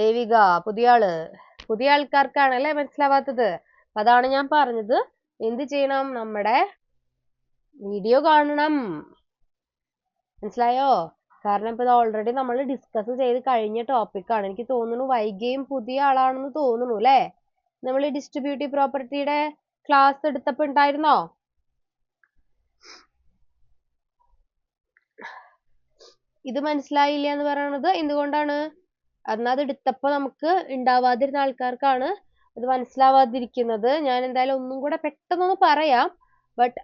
ദേവിക പുതിയ ആൾക്കാർക്കാണല്ലേ മനസ്സിലാവാത്തത്. അതാണ് ഞാൻ പറഞ്ഞത്, എന്ത് ചെയ്യണം? നമ്മുടെ വീഡിയോ കാണണം. മനസ്സിലായോ? കാരണം ഇപ്പൊ ഓൾറെഡി നമ്മൾ ഡിസ്കസ് ചെയ്ത് കഴിഞ്ഞ ടോപ്പിക്കാണ്. എനിക്ക് തോന്നുന്നു വൈഗയും പുതിയ ആളാണെന്ന് തോന്നുന്നു അല്ലേ? നമ്മൾ ഡിസ്ട്രിബ്യൂട്ടീവ് പ്രോപ്പർട്ടിയുടെ ക്ലാസ് എടുത്തപ്പോ ഉണ്ടായിരുന്നോ? ഇത് മനസ്സിലായില്ല എന്ന് പറയുന്നത് എന്തുകൊണ്ടാണ്? എന്നാൽ അത് എടുത്തപ്പോ നമുക്ക് ഉണ്ടാവാതിരുന്ന ആൾക്കാർക്കാണ് അത് മനസ്സിലാവാതിരിക്കുന്നത്. ഞാൻ എന്തായാലും ഒന്നും കൂടെ പെട്ടെന്നൊന്ന് പറയാം. ബട്ട്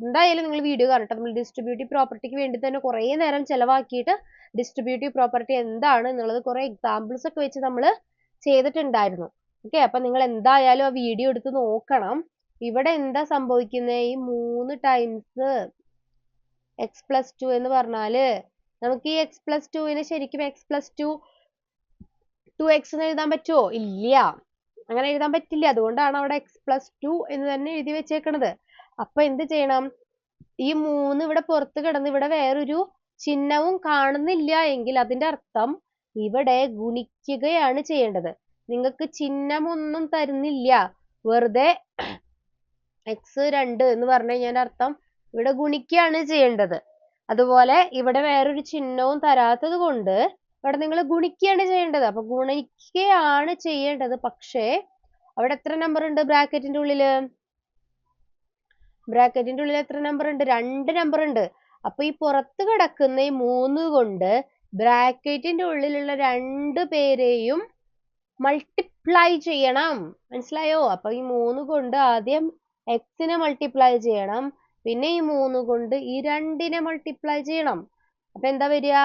എന്തായാലും നിങ്ങൾ വീഡിയോ കാണട്ടെ. നമ്മൾ ഡിസ്ട്രിബ്യൂട്ടീവ് പ്രോപ്പർട്ടിക്ക് വേണ്ടി തന്നെ കുറേ നേരം ചെലവാക്കിയിട്ട് ഡിസ്ട്രിബ്യൂട്ടീവ് പ്രോപ്പർട്ടി എന്താണ് എന്നുള്ളത് കുറേ എക്സാമ്പിൾസ് ഒക്കെ വെച്ച് നമ്മൾ ചെയ്തിട്ടുണ്ടായിരുന്നു. ഓക്കെ, അപ്പൊ നിങ്ങൾ എന്തായാലും ആ വീഡിയോ എടുത്ത് നോക്കണം. ഇവിടെ എന്താ സംഭവിക്കുന്നത്? ഈ 3 ടൈംസ് x + 2 എന്ന് പറഞ്ഞാല് നമുക്ക് ഈ x + 2നെ ശരിക്കും x + 2x എന്ന് എഴുതാൻ പറ്റുമോ? ഇല്ല, അങ്ങനെ എഴുതാൻ പറ്റില്ല. അതുകൊണ്ടാണ് അവിടെ x + 2 എന്ന് തന്നെ എഴുതി വെച്ചേക്കണത്. അപ്പൊ എന്ത് ചെയ്യണം? ഈ 3 ഇവിടെ പുറത്ത് കിടന്ന് ഇവിടെ വേറൊരു ചിഹ്നവും കാണുന്നില്ല എങ്കിൽ അതിന്റെ അർത്ഥം ഇവിടെ ഗുണിക്കുകയാണ് ചെയ്യേണ്ടത്. നിങ്ങൾക്ക് ചിഹ്നമൊന്നും തരുന്നില്ല, വെറുതെ x2 എന്ന് പറഞ്ഞു കഴിഞ്ഞാൽ അർത്ഥം ഇവിടെ ഗുണിക്കുകയാണ് ചെയ്യേണ്ടത്. അതുപോലെ ഇവിടെ വേറൊരു ചിഹ്നവും തരാത്തത് കൊണ്ട് ഇവിടെ നിങ്ങൾ ഗുണിക്കുകയാണ് ചെയ്യേണ്ടത്. അപ്പൊ ഗുണിക്കുകയാണ് ചെയ്യേണ്ടത്. പക്ഷേ അവിടെ എത്ര നമ്പർ ഉണ്ട് ബ്രാക്കറ്റിന്റെ ഉള്ളില്? എത്ര നമ്പർ ഉണ്ട്? 2 നമ്പർ ഉണ്ട്. അപ്പൊ ഈ പുറത്ത് കിടക്കുന്ന ഈ 3 കൊണ്ട് ബ്രാക്കറ്റിന്റെ ഉള്ളിലുള്ള 2 പേരെയും മൾട്ടിപ്ലൈ ചെയ്യണം. മനസ്സിലായോ? അപ്പൊ ഈ 3 കൊണ്ട് ആദ്യം x-നെ മൾട്ടിപ്ലൈ ചെയ്യണം, പിന്നെ ഈ 3 കൊണ്ട് ഈ 2-നെ മൾട്ടിപ്ലൈ ചെയ്യണം. അപ്പൊ എന്താ വരിക?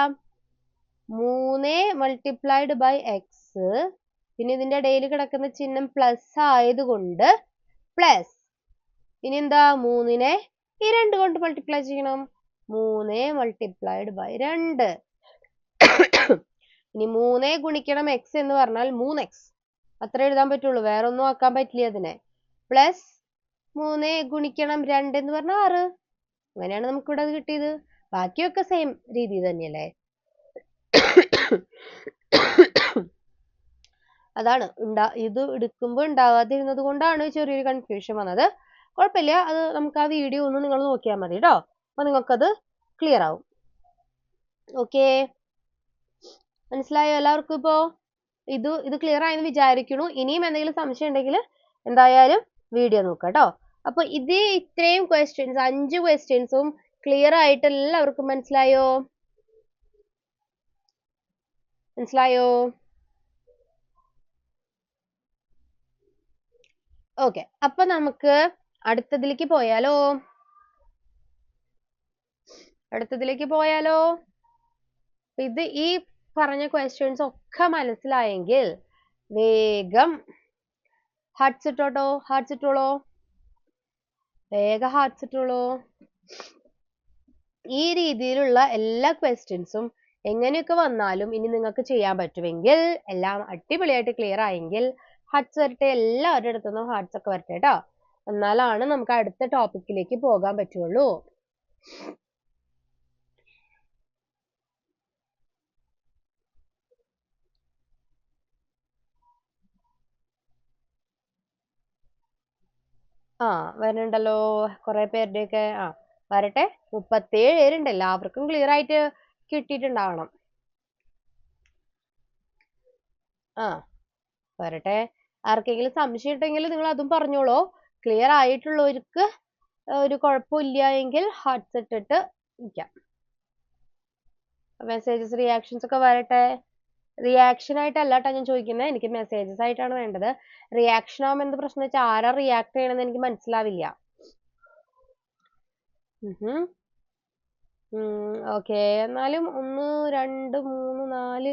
3 × x പിന്നെ ഇതിന്റെ ഇടയിൽ കിടക്കുന്ന ചിഹ്നം പ്ലസ് ആയതുകൊണ്ട് പ്ലസ്. ഇനി എന്താ, 3നെ ഈ 2 കൊണ്ട് മൾട്ടിപ്ലൈ ചെയ്യണം. 3 മൾട്ടിപ്ലൈഡ് ബൈ 2. ഇനി 3 ഗുണിക്കണം എക്സ് എന്ന് പറഞ്ഞാൽ 3x. അത്ര എഴുതാൻ പറ്റുള്ളൂ, വേറെ ഒന്നും ആക്കാൻ പറ്റില്ല അതിനെ. പ്ലസ് 3 ഗുണിക്കണം 2 എന്ന് പറഞ്ഞാൽ 6. അങ്ങനെയാണ് നമുക്ക് ഇവിടെ കിട്ടിയത്. ബാക്കിയൊക്കെ സെയിം രീതി തന്നെയല്ലേ. അതാണ് ഇത് എടുക്കുമ്പോൾ ഉണ്ടാകാതിരുന്നത് കൊണ്ടാണ് ചെറിയൊരു കൺഫ്യൂഷൻ വന്നത്. കുഴപ്പമില്ല, അത് നമുക്ക് ആ വീഡിയോ ഒന്ന് നിങ്ങൾ നോക്കിയാൽ മതി കേട്ടോ. അപ്പൊ നിങ്ങൾക്കത് ക്ലിയർ ആവും. ഓക്കെ, മനസ്സിലായോ എല്ലാവർക്കും? ഇപ്പോ ഇത് ക്ലിയർ ആയെന്ന് വിചാരിക്കുന്നു. ഇനിയും എന്തെങ്കിലും സംശയം ഉണ്ടെങ്കിൽ എന്തായാലും വീഡിയോ നോക്കാം കേട്ടോ. അപ്പൊ ഇത്രയും ക്വസ്റ്റ്യൻസ്, 5 ക്വസ്റ്റ്യൻസും ക്ലിയർ ആയിട്ട് എല്ലാവർക്കും മനസ്സിലായോ? ഓക്കെ, അപ്പൊ നമുക്ക് അടുത്തതിലേക്ക് പോയാലോ? ഇത് ഈ പറഞ്ഞ ക്വസ്റ്റ്യൻസ് ഒക്കെ മനസ്സിലായെങ്കിൽ വേഗം ഹാർട്ട്സ് ഇട്ടോളൂ. വേഗം ഹാർട്ട്സ് ഇട്ടോളൂ. ഈ രീതിയിലുള്ള എല്ലാ ക്വസ്റ്റ്യൻസും എങ്ങനെയൊക്കെ വന്നാലും ഇനി നിങ്ങൾക്ക് ചെയ്യാൻ പറ്റുമെങ്കിൽ, എല്ലാം അടിപൊളിയായിട്ട് ക്ലിയർ ആയെങ്കിൽ ഹാർട്ട്സ് വരട്ടെ. എല്ലാവരുടെ അടുത്തുനിന്നും ഹാർട്ട്സ് ഒക്കെ വരട്ടെ കേട്ടോ. എന്നാലാണ് നമുക്ക് അടുത്ത ടോപ്പിക്കിലേക്ക് പോകാൻ പറ്റുള്ളൂ. വരുന്നുണ്ടല്ലോ കുറെ പേരുടെയൊക്കെ. വരട്ടെ. 37 പേരുണ്ട്. എല്ലാവർക്കും ക്ലിയർ ആയിട്ട് കിട്ടിയിട്ടുണ്ടാവണം. വരട്ടെ. ആർക്കെങ്കിലും സംശയം ഉണ്ടെങ്കിൽ നിങ്ങൾ അതും പറഞ്ഞോളൂ. ക്ലിയർ ആയിട്ടുള്ളവർക്ക് ഒരു കുഴപ്പമില്ല എങ്കിൽ ഹാർട്ട്സ് ഇട്ടിട്ട് ഇരിക്കാം. മെസ്സേജസ്, റിയാക്ഷൻസ് ഒക്കെ വരട്ടെ. റിയാക്ഷൻ ആയിട്ടല്ല കേട്ടോ ഞാൻ ചോദിക്കുന്നത്, എനിക്ക് മെസ്സേജസ് ആയിട്ടാണ് വേണ്ടത്. റിയാക്ഷൻ ആവുമ്പോൾ എന്ത് പ്രശ്നം വെച്ചാൽ ആരാ റിയാക്ട് ചെയ്യണമെന്ന് എനിക്ക് മനസ്സിലാവില്ല. ഓക്കെ, എന്നാലും 1 2 3 4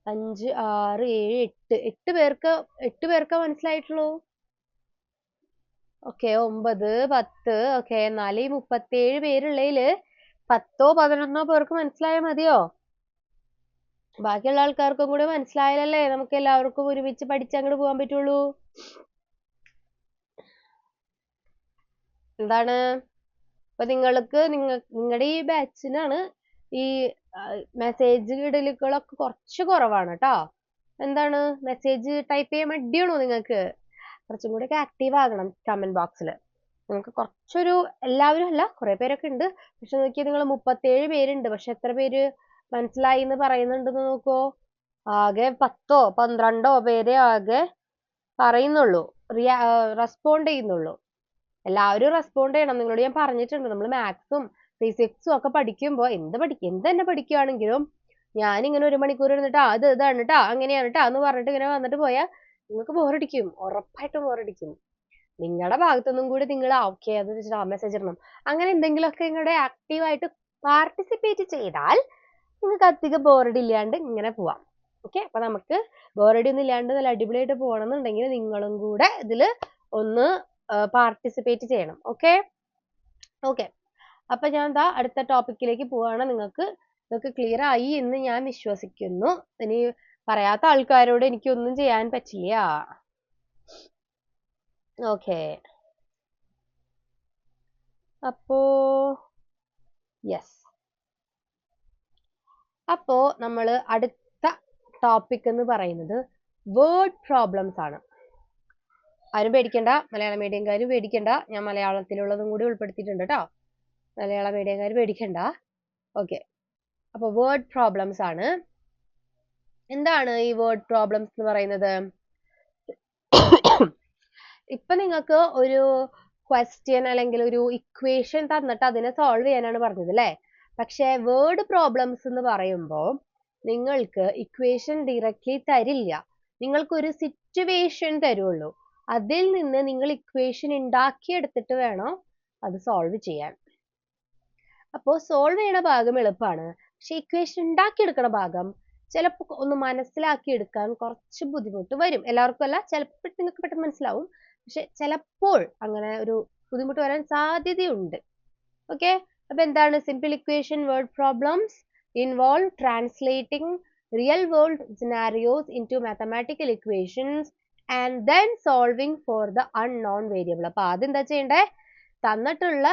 5 6 7 8 8 പേർക്ക് മനസ്സിലായിട്ടുള്ളൂ. ഓക്കെ, 9 10. ഓക്കെ, എന്നാൽ ഈ 37 പേരുള്ളതില് 10 11 പേർക്ക് മനസ്സിലായാൽ മതിയോ? ബാക്കിയുള്ള ആൾക്കാർക്കും കൂടെ മനസ്സിലായാലല്ലേ നമുക്ക് എല്ലാവർക്കും ഒരുമിച്ച് പഠിച്ച് അങ്ങോട്ട് പോകാൻ പറ്റുള്ളൂ. എന്താണ്, അപ്പൊ നിങ്ങളുടെ ഈ ബാച്ചിനാണ് ഈ മെസ്സേജ് ഇടലുകളൊക്കെ കുറച്ച് കുറവാണ് കേട്ടോ. എന്താണ്, മെസ്സേജ് ടൈപ്പ് ചെയ്യാൻ മടിയാണോ നിങ്ങൾക്ക്? കുറച്ചും കൂടെ ഒക്കെ ആക്റ്റീവ് ആകണം കമന്റ് ബോക്സിൽ. നിങ്ങൾക്ക് കുറച്ചൊരു, എല്ലാവരും അല്ല, കുറെ പേരൊക്കെ ഉണ്ട്. പക്ഷെ നോക്കിയാൽ നിങ്ങൾ 37 പേരുണ്ട്, പക്ഷെ എത്ര പേര് മനസ്സിലായി എന്ന് പറയുന്നുണ്ടെന്ന് നോക്കോ. ആകെ 10 12 പേരെ ആകെ പറയുന്നുള്ളൂ, റെസ്പോണ്ട് ചെയ്യുന്നുള്ളൂ. എല്ലാവരും റെസ്പോണ്ട് ചെയ്യണം. നിങ്ങളോട് ഞാൻ പറഞ്ഞിട്ടുണ്ട്, നമ്മൾ മാത്സും ഫിസിക്സും ഒക്കെ പഠിക്കുമ്പോൾ എന്ത് തന്നെ പഠിക്കുകയാണെങ്കിലും ഞാനിങ്ങനെ 1 മണിക്കൂർ ഇരുന്നിട്ട് അത് ഇതാണ് കേട്ടോ, അങ്ങനെയാണ് കേട്ടോ എന്ന് പറഞ്ഞിട്ട് ഇങ്ങനെ വന്നിട്ട് പോയാൽ നിങ്ങൾക്ക് ബോറടിക്കും, ഉറപ്പായിട്ടും ബോറടിക്കും. നിങ്ങളുടെ ഭാഗത്തുനിന്നും കൂടി നിങ്ങൾ ഓക്കെ അത് വെച്ചിട്ട് മെസ്സേജ് ഇടണം. അങ്ങനെ എന്തെങ്കിലുമൊക്കെ നിങ്ങളുടെ ആക്റ്റീവായിട്ട് പാർട്ടിസിപ്പേറ്റ് ചെയ്താൽ നിങ്ങൾക്ക് അധികം ബോറടി ഇല്ലാണ്ട് ഇങ്ങനെ പോവാം. ഓക്കെ, അപ്പൊ നമുക്ക് ബോറടി ഒന്നും ഇല്ലാണ്ട് നല്ല അടിപൊളിയായിട്ട് പോകണമെന്നുണ്ടെങ്കിൽ നിങ്ങളും കൂടെ ഇതിൽ ഒന്ന് പാർട്ടിസിപ്പേറ്റ് ചെയ്യണം. ഓക്കെ, അപ്പൊ ഞാൻ അടുത്ത ടോപ്പിക്കിലേക്ക് പോവാണ്. നിങ്ങൾക്ക് ക്ലിയർ ആയി എന്ന് ഞാൻ വിശ്വസിക്കുന്നു. ഇനി പറയാത്ത ആൾക്കാരോട് എനിക്കൊന്നും ചെയ്യാൻ പറ്റില്ല. ഓക്കെ, അപ്പോ യെസ്, അപ്പോ നമ്മൾ അടുത്ത ടോപ്പിക് എന്ന് പറയുന്നത് വേർഡ് പ്രോബ്ലംസ് ആണ്. ആരും പേടിക്കണ്ട, മലയാളം മീഡിയംകാരും പേടിക്കണ്ട, ഞാൻ മലയാളത്തിലുള്ളതും കൂടി ഉൾപ്പെടുത്തിയിട്ടുണ്ട് കേട്ടോ. മലയാള മീഡിയംകാർ പേടിക്കണ്ട. ഓക്കെ, അപ്പൊ വേർഡ് പ്രോബ്ലംസ് ആണ്. എന്താണ് ഈ വേർഡ് പ്രോബ്ലംസ് എന്ന് പറയുന്നത്? ഇപ്പൊ നിങ്ങൾക്ക് ഒരു ക്വസ്റ്റ്യൻ അല്ലെങ്കിൽ ഒരു ഇക്വേഷൻ തന്നിട്ട് അതിനെ സോൾവ് ചെയ്യാനാണ് പറഞ്ഞത് അല്ലേ? പക്ഷെ വേർഡ് പ്രോബ്ലംസ് എന്ന് പറയുമ്പോൾ നിങ്ങൾക്ക് ഇക്വേഷൻ ഡയറക്റ്റ്ലി തരില്ല. നിങ്ങൾക്ക് ഒരു സിറ്റുവേഷൻ തരുള്ളൂ. അതിൽ നിന്ന് നിങ്ങൾ ഇക്വേഷൻ ഉണ്ടാക്കിയെടുത്തിട്ട് വേണം അത് സോൾവ് ചെയ്യാൻ. അപ്പോൾ സോൾവ് ചെയ്യണ ഭാഗം എളുപ്പമാണ്, പക്ഷെ ഇക്വേഷൻ ഉണ്ടാക്കിയെടുക്കണ ഭാഗം ചിലപ്പോൾ ഒന്ന് മനസ്സിലാക്കി എടുക്കാൻ കുറച്ച് ബുദ്ധിമുട്ട് വരും. എല്ലാവർക്കും അല്ല, ചിലപ്പോൾ നിങ്ങൾക്ക് പെട്ടെന്ന് മനസ്സിലാവും. പക്ഷെ ചിലപ്പോൾ അങ്ങനെ ഒരു ബുദ്ധിമുട്ട് വരാൻ സാധ്യതയുണ്ട്. ഓക്കെ, അപ്പൊ എന്താണ് simple equation word problems involve translating real world scenarios into mathematical equations and then solving for the unknown variable. അപ്പൊ ആദ്യം എന്താ ചെയ്യണ്ടേ? തന്നിട്ടുള്ള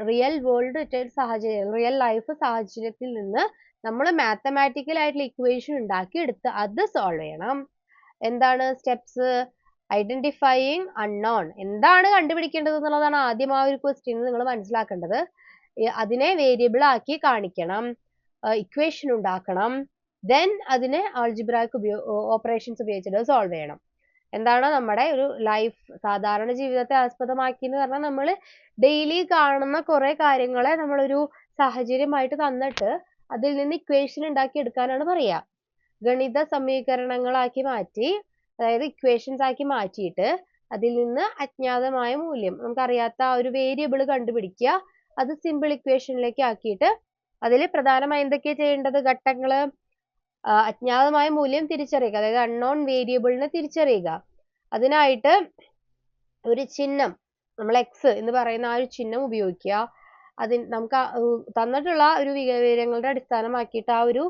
റിയൽ വേൾഡ് സാഹചര്യം, റിയൽ ലൈഫ് സാഹചര്യത്തിൽ നിന്ന് നമ്മൾ മാത്തമാറ്റിക്കൽ ആയിട്ടുള്ള ഇക്വേഷൻ ഉണ്ടാക്കിയെടുത്ത് അത് സോൾവ് ചെയ്യണം. എന്താണ് സ്റ്റെപ്സ്? ഐഡന്റിഫൈയിങ് അൺനോൺ, എന്താണ് കണ്ടുപിടിക്കേണ്ടത് എന്നുള്ളതാണ് ആദ്യം ആ ഒരു ക്വസ്റ്റ്യൻ നിങ്ങൾ മനസ്സിലാക്കേണ്ടത്. അതിനെ വേരിയബിൾ ആക്കി കാണിക്കണം, ഇക്വേഷൻ ഉണ്ടാക്കണം, ദെൻ അതിനെ ആൾജിബ്രായിക് ഓപ്പറേഷൻസ് ഉപയോഗിച്ചിട്ട് സോൾവ് ചെയ്യണം. എന്താണ് നമ്മുടെ ഒരു ലൈഫ്, സാധാരണ ജീവിതത്തെ ആസ്പദമാക്കി എന്ന് പറഞ്ഞാൽ നമ്മൾ ഡെയിലി കാണുന്ന കുറെ കാര്യങ്ങളെ നമ്മളൊരു സാഹചര്യമായിട്ട് തന്നിട്ട് അതിൽ നിന്ന് ഇക്വേഷൻ ഉണ്ടാക്കി എടുക്കാനാണ് പറയുക. ഗണിത സമീകരണങ്ങളാക്കി മാറ്റി, അതായത് ഇക്വേഷൻസ് ആക്കി മാറ്റിയിട്ട് അതിൽ നിന്ന് അജ്ഞാതമായ മൂല്യം, നമുക്കറിയാത്ത ആ ഒരു വേരിയബിൾ കണ്ടുപിടിക്കുക, അത് സിമ്പിൾ ഇക്വേഷനിലേക്ക് ആക്കിയിട്ട് അതിൽ പ്രധാനമായി എന്തൊക്കെയാണ് ചെയ്യേണ്ടത് ഘട്ടങ്ങള്? അജ്ഞാതമായ മൂല്യം തിരിച്ചറിയുക, അതായത് അൺനോൺ വേരിയബിളിനെ തിരിച്ചറിയുക. അതിനായിട്ട് ഒരു ചിഹ്നം, നമ്മൾ എക്സ് എന്ന് പറയുന്ന ആ ഒരു ചിഹ്നം ഉപയോഗിക്കുക. നമുക്ക് തന്നിട്ടുള്ള ഒരു വിവരങ്ങളുടെ അടിസ്ഥാനമാക്കിയിട്ട് ആ ഒരു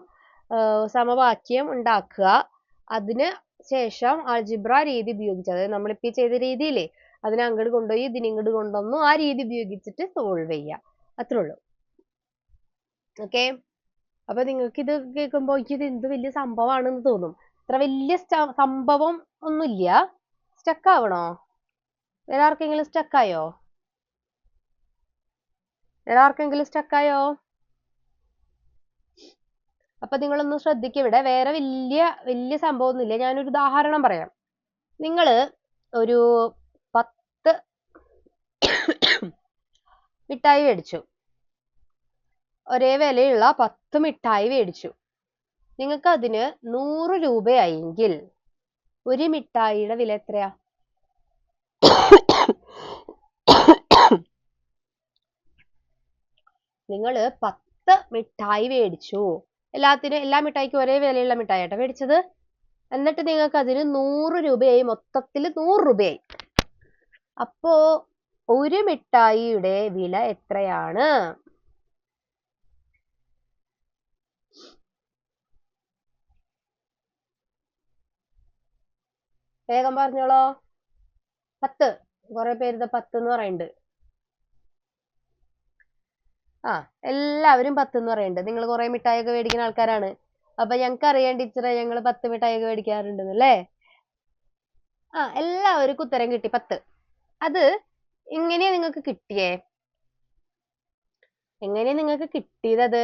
സമവാക്യം ഉണ്ടാക്കുക. അതിന് ശേഷം ആൾജിബ്ര രീതി ഉപയോഗിച്ച്, അതായത് നമ്മളിപ്പോൾ ചെയ്ത രീതിയില്ലേ, അതിനെ അങ്ങോട്ട് കൊണ്ടുപോയി ഇതിനെ ഇങ്ങോട്ട് കൊണ്ടുവന്നു, ആ രീതി ഉപയോഗിച്ചിട്ട് സോൾവ് ചെയ്യുക. അത്രേ ഉള്ളൂ. ഓക്കെ, അപ്പൊ നിങ്ങൾക്ക് ഇത് കേൾക്കുമ്പോൾ ഇത് എന്ത് വലിയ സംഭവമാണെന്ന് തോന്നും. ഇത്ര വലിയ സംഭവം ഒന്നുമില്ല. സ്റ്റക്ക് ആവണോ? വേറെ ആർക്കെങ്കിലും സ്റ്റക്കായോ? അപ്പൊ നിങ്ങളൊന്ന് ശ്രദ്ധിക്കുക, ഇവിടെ വേറെ വലിയ സംഭവം ഒന്നുമില്ല. ഞാനൊരു ഉദാഹരണം പറയാം. നിങ്ങൾ ഒരു 10 മിഠായി മേടിച്ചു, ഒരേ വിലയുള്ള 10 മിഠായി മേടിച്ചു. നിങ്ങൾക്ക് അതിന് 100 രൂപയായെങ്കിൽ ഒരു മിഠായിയുടെ വില എത്രയാ? നിങ്ങൾ 10 മിഠായി മേടിച്ചു, എല്ലാ മിഠായിക്കും ഒരേ വിലയുള്ള മിഠായിട്ടാണ് മേടിച്ചത്. എന്നിട്ട് നിങ്ങൾക്ക് അതിന് 100 രൂപയായി, മൊത്തത്തിൽ 100 രൂപയായി. അപ്പോ ഒരു മിഠായിയുടെ വില എത്രയാണ്? വേഗം പറഞ്ഞോളോ. 10. കുറെ പേര് 10 എന്ന് പറയുന്നുണ്ട്. എല്ലാവരും 10 എന്ന് പറയുന്നുണ്ട്. നിങ്ങൾ കുറെ മിഠായി ഒക്കെ മേടിക്കുന്ന ആൾക്കാരാണ്. അപ്പൊ ഞങ്ങൾക്ക് അറിയാം ടീച്ചറെ, ഞങ്ങൾ 10 മിഠായി ഒക്കെ മേടിക്കാറുണ്ടെന്നല്ലേ. എല്ലാവർക്കും ഉത്തരം കിട്ടി 10. അത് എങ്ങനെയാ നിങ്ങൾക്ക് കിട്ടിയേ? എങ്ങനെയാ നിങ്ങൾക്ക് കിട്ടിയത്?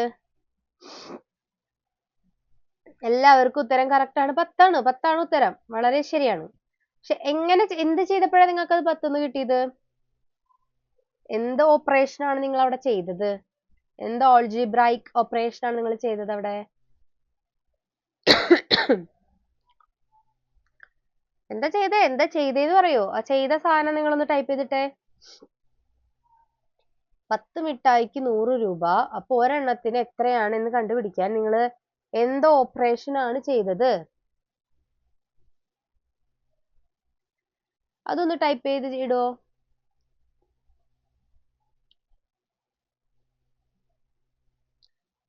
എല്ലാവർക്കും ഉത്തരം കറക്റ്റ് ആണ്, 10 ആണ് ഉത്തരം. വളരെ ശരിയാണ്. പക്ഷെ എന്ത് ചെയ്തപ്പോഴാണ് നിങ്ങൾക്ക് അത് 10 കിട്ടിയത്? എന്ത് ഓപ്പറേഷൻ ആണ് നിങ്ങൾ അവിടെ ചെയ്തത്? എന്ത് ആൾജിബ്രായിക് ഓപ്പറേഷൻ ആണ് നിങ്ങൾ ചെയ്തത് അവിടെ? എന്താ ചെയ്തേന്ന് പറയോ? ആ ചെയ്ത സാധനം നിങ്ങളൊന്ന് ടൈപ്പ് ചെയ്തിട്ടേ. 10 മിഠായിക്ക് 100 രൂപ. അപ്പൊ ഒരെണ്ണത്തിന് എത്രയാണ് എന്ന് കണ്ടുപിടിക്കാൻ നിങ്ങൾ എന്ത് ഓപ്പറേഷൻ ആണ് ചെയ്തത്? അതൊന്ന് ടൈപ്പ് ചെയ്ത് ഇടോ.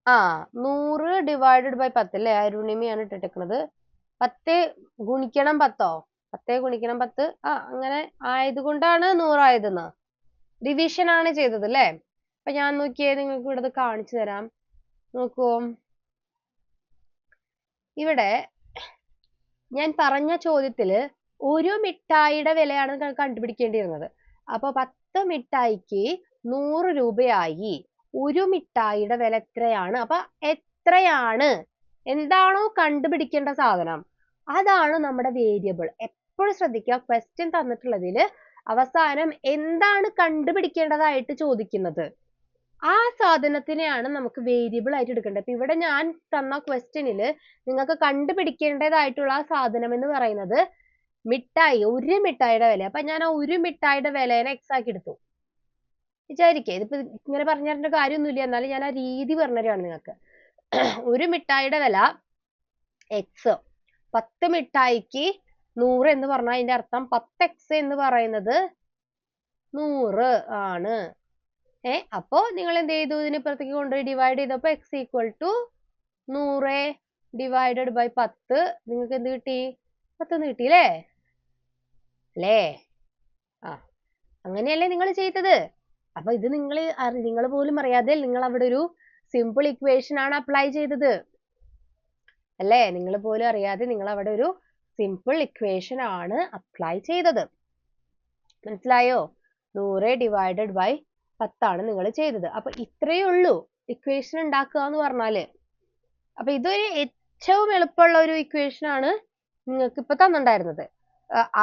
ആ 100 ഡിവൈഡഡ് ബൈ 10 അല്ലേ? അരുണിമയാണ് ഇട്ടിരിക്കുന്നത്. 10 ഗുണിക്കണം 10ഓ? 10 ഗുണിക്കണം 10 അങ്ങനെ ആയതുകൊണ്ടാണ് 100 ആയതെന്ന്. ഡിവിഷൻ ആണ് ചെയ്തത് അല്ലേ? അപ്പൊ ഞാൻ നോക്കിയേ, നിങ്ങൾക്ക് ഇവിടെ കാണിച്ചു തരാം. നോക്കൂ, ഇവിടെ ഞാൻ പറഞ്ഞ ചോദ്യത്തില് ഒരു മിഠായിയുടെ വിലയാണ് കണ്ടുപിടിക്കേണ്ടിയിരുന്നത്. അപ്പൊ 10 മിഠായിക്ക് 100 രൂപയായി. ഒരു മിഠായിയുടെ വില എത്രയാണ്? അപ്പൊ എത്രയാണ്, എന്താണോ കണ്ടുപിടിക്കേണ്ട സാധനം, അതാണ് നമ്മുടെ വേരിയബിൾ. എപ്പോഴും ശ്രദ്ധിക്കുക, ക്വസ്റ്റ്യൻ തന്നിട്ടുള്ളതിൽ അവസാനം എന്താണ് കണ്ടുപിടിക്കേണ്ടതായിട്ട് ചോദിക്കുന്നത്, ആ സാധനത്തിനെയാണ് നമുക്ക് വേരിയബിൾ ആയിട്ട് എടുക്കേണ്ടത്. അപ്പൊ ഇവിടെ ഞാൻ തന്ന ക്വസ്റ്റ്യനില് നിങ്ങൾക്ക് കണ്ടുപിടിക്കേണ്ടതായിട്ടുള്ള ആ സാധനം എന്ന് പറയുന്നത് മിഠായി, ഒരു മിഠായിയുടെ വില. അപ്പൊ ഞാൻ ആ ഒരു മിഠായിയുടെ വിലേനെ എക്സ് ആക്കി എടുത്തു. വിചാരിക്കേ, ഇതിപ്പോ ഇങ്ങനെ പറഞ്ഞു തരേണ്ട കാര്യമൊന്നുമില്ല, എന്നാലും ഞാൻ ആ രീതി പറഞ്ഞുതരാണ് നിങ്ങൾക്ക്. ഒരു മിഠായിയുടെ വില എക്സ്. 10 മിഠായിക്ക് 100 എന്ന് പറഞ്ഞാൽ അതിന്റെ അർത്ഥം 10x എന്ന് പറയുന്നത് 100 ആണ്. അപ്പോ നിങ്ങൾ എന്ത് ചെയ്തു? ഇതിന് ഇപ്പുറത്തേക്ക് കൊണ്ടുപോയി ഡിവൈഡ് ചെയ്തപ്പോ x equal to 100 divided by 10. നിങ്ങൾക്ക് എന്ത് കിട്ടി? 10 എന്ന് കിട്ടി അല്ലേ? ആ, അങ്ങനെയല്ലേ നിങ്ങൾ ചെയ്തത്? അപ്പൊ ഇത് നിങ്ങൾ പോലും അറിയാതെ നിങ്ങൾ അവിടെ ഒരു സിമ്പിൾ ഇക്വേഷൻ ആണ് അപ്ലൈ ചെയ്തത് അല്ലേ? നിങ്ങൾ പോലും അറിയാതെ നിങ്ങൾ അവിടെ ഒരു സിമ്പിൾ ഇക്വേഷൻ ആണ് അപ്ലൈ ചെയ്തത്. മനസ്സിലായോ? 100 ഡിവൈഡഡ് ബൈ 10 ആണ് നിങ്ങൾ ചെയ്തത്. അപ്പൊ ഇത്രയേ ഉള്ളൂ ഇക്വേഷൻ ഉണ്ടാക്കുക എന്ന് പറഞ്ഞാല്. അപ്പൊ ഇതൊരു ഏറ്റവും എളുപ്പമുള്ള ഒരു ഇക്വേഷൻ ആണ് നിങ്ങൾക്ക് ഇപ്പൊ തന്നിട്ടുണ്ടായിരുന്നത്.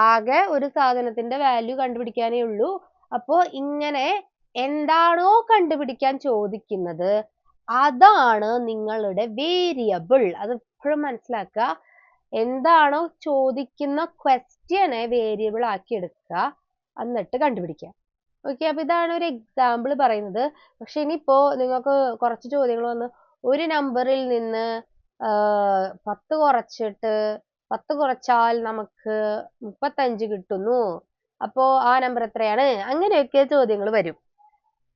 ആകെ ഒരു സാധനത്തിന്റെ വാല്യൂ കണ്ടുപിടിക്കാനേ ഉള്ളൂ. അപ്പോ ഇങ്ങനെ എന്താണോ കണ്ടുപിടിക്കാൻ ചോദിക്കുന്നത് അതാണ് നിങ്ങളുടെ വേരിയബിൾ. അത് എപ്പോഴും മനസ്സിലാക്കുക. എന്താണോ ചോദിക്കുന്ന ക്വസ്റ്റ്യനെ വേരിയബിൾ ആക്കി എടുക്കുക, എന്നിട്ട് കണ്ടുപിടിക്കുക. ഓക്കെ, അപ്പൊ ഇതാണ് ഒരു എക്സാമ്പിൾ പറയുന്നത്. പക്ഷെ ഇനിയിപ്പോ നിങ്ങൾക്ക് കുറച്ച് ചോദ്യങ്ങൾ വന്ന് ഒരു നമ്പറിൽ നിന്ന് 10 കുറച്ചിട്ട് 10 കുറച്ചാൽ നമുക്ക് 35 കിട്ടുന്നു, അപ്പോ ആ നമ്പർ എത്രയാണ്? അങ്ങനെയൊക്കെ ചോദ്യങ്ങൾ വരും.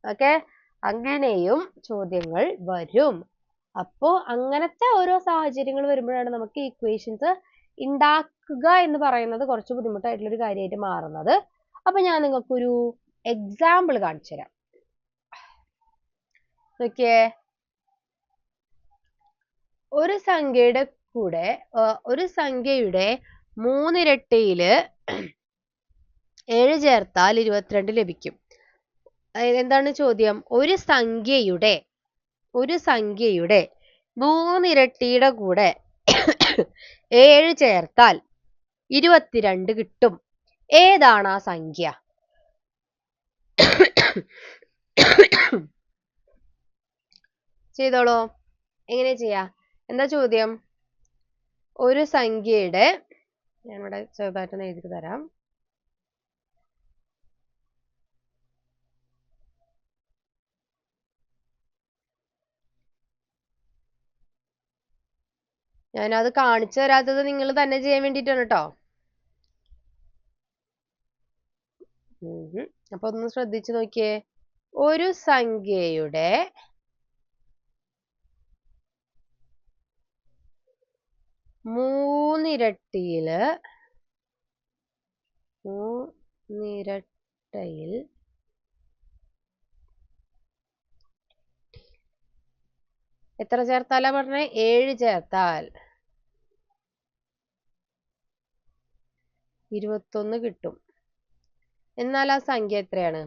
ഓക്കെ, അങ്ങനെയും ചോദ്യങ്ങൾ വരും. അപ്പോ അങ്ങനത്തെ ഓരോ സാഹചര്യങ്ങൾ വരുമ്പോഴാണ് നമുക്ക് ഇക്വേഷൻസ് ഉണ്ടാക്കുക എന്ന് പറയുന്നത് കുറച്ച് ബുദ്ധിമുട്ടായിട്ടുള്ള ഒരു കാര്യമായിട്ട് മാറുന്നത്. അപ്പൊ ഞാൻ നിങ്ങൾക്കൊരു എക്സാമ്പിൾ കാണിച്ചു തരാം. നോക്കിയേ, ഒരു സംഖ്യയുടെ കൂടെ ഒരു സംഖ്യയുടെ 3 ഇരട്ടിയില് 7 ചേർത്താൽ 22 ലഭിക്കും. എന്താണ് ചോദ്യം? ഒരു സംഖ്യയുടെ 3 ഇരട്ടിയുടെ കൂടെ 7 ചേർത്താൽ 22 കിട്ടും. ഏതാണ് ആ സംഖ്യ? ചെയ്തോളൂ. എങ്ങനെ ചെയ്യാ? എന്താ ചോദ്യം? ഒരു സംഖ്യയുടെ, ഞാനിവിടെ ചെറുതായിട്ടൊന്ന് എഴുതി തരാം. ഞാനത് കാണിച്ചു തരാത്തത് നിങ്ങൾ തന്നെ ചെയ്യാൻ വേണ്ടിയിട്ടാണ് കേട്ടോ. അപ്പൊ ഒന്ന് ശ്രദ്ധിച്ചു നോക്കിയേ. ഒരു സംഖ്യയുടെ 3 ഇരട്ടിയിൽ എത്ര ചേർത്താലാ പറഞ്ഞേ? 7 ചേർത്താൽ 21 കിട്ടും. എന്നാൽ ആ സംഖ്യ എത്രയാണ്?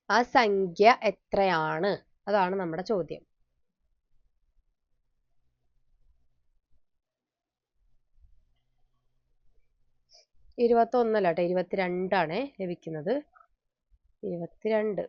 ആ സംഖ്യ എത്രയാണ്? അതാണ് നമ്മുടെ ചോദ്യം. ഇരുപത്തൊന്നല്ല കേട്ടോ, 22 ലഭിക്കുന്നത്. 22.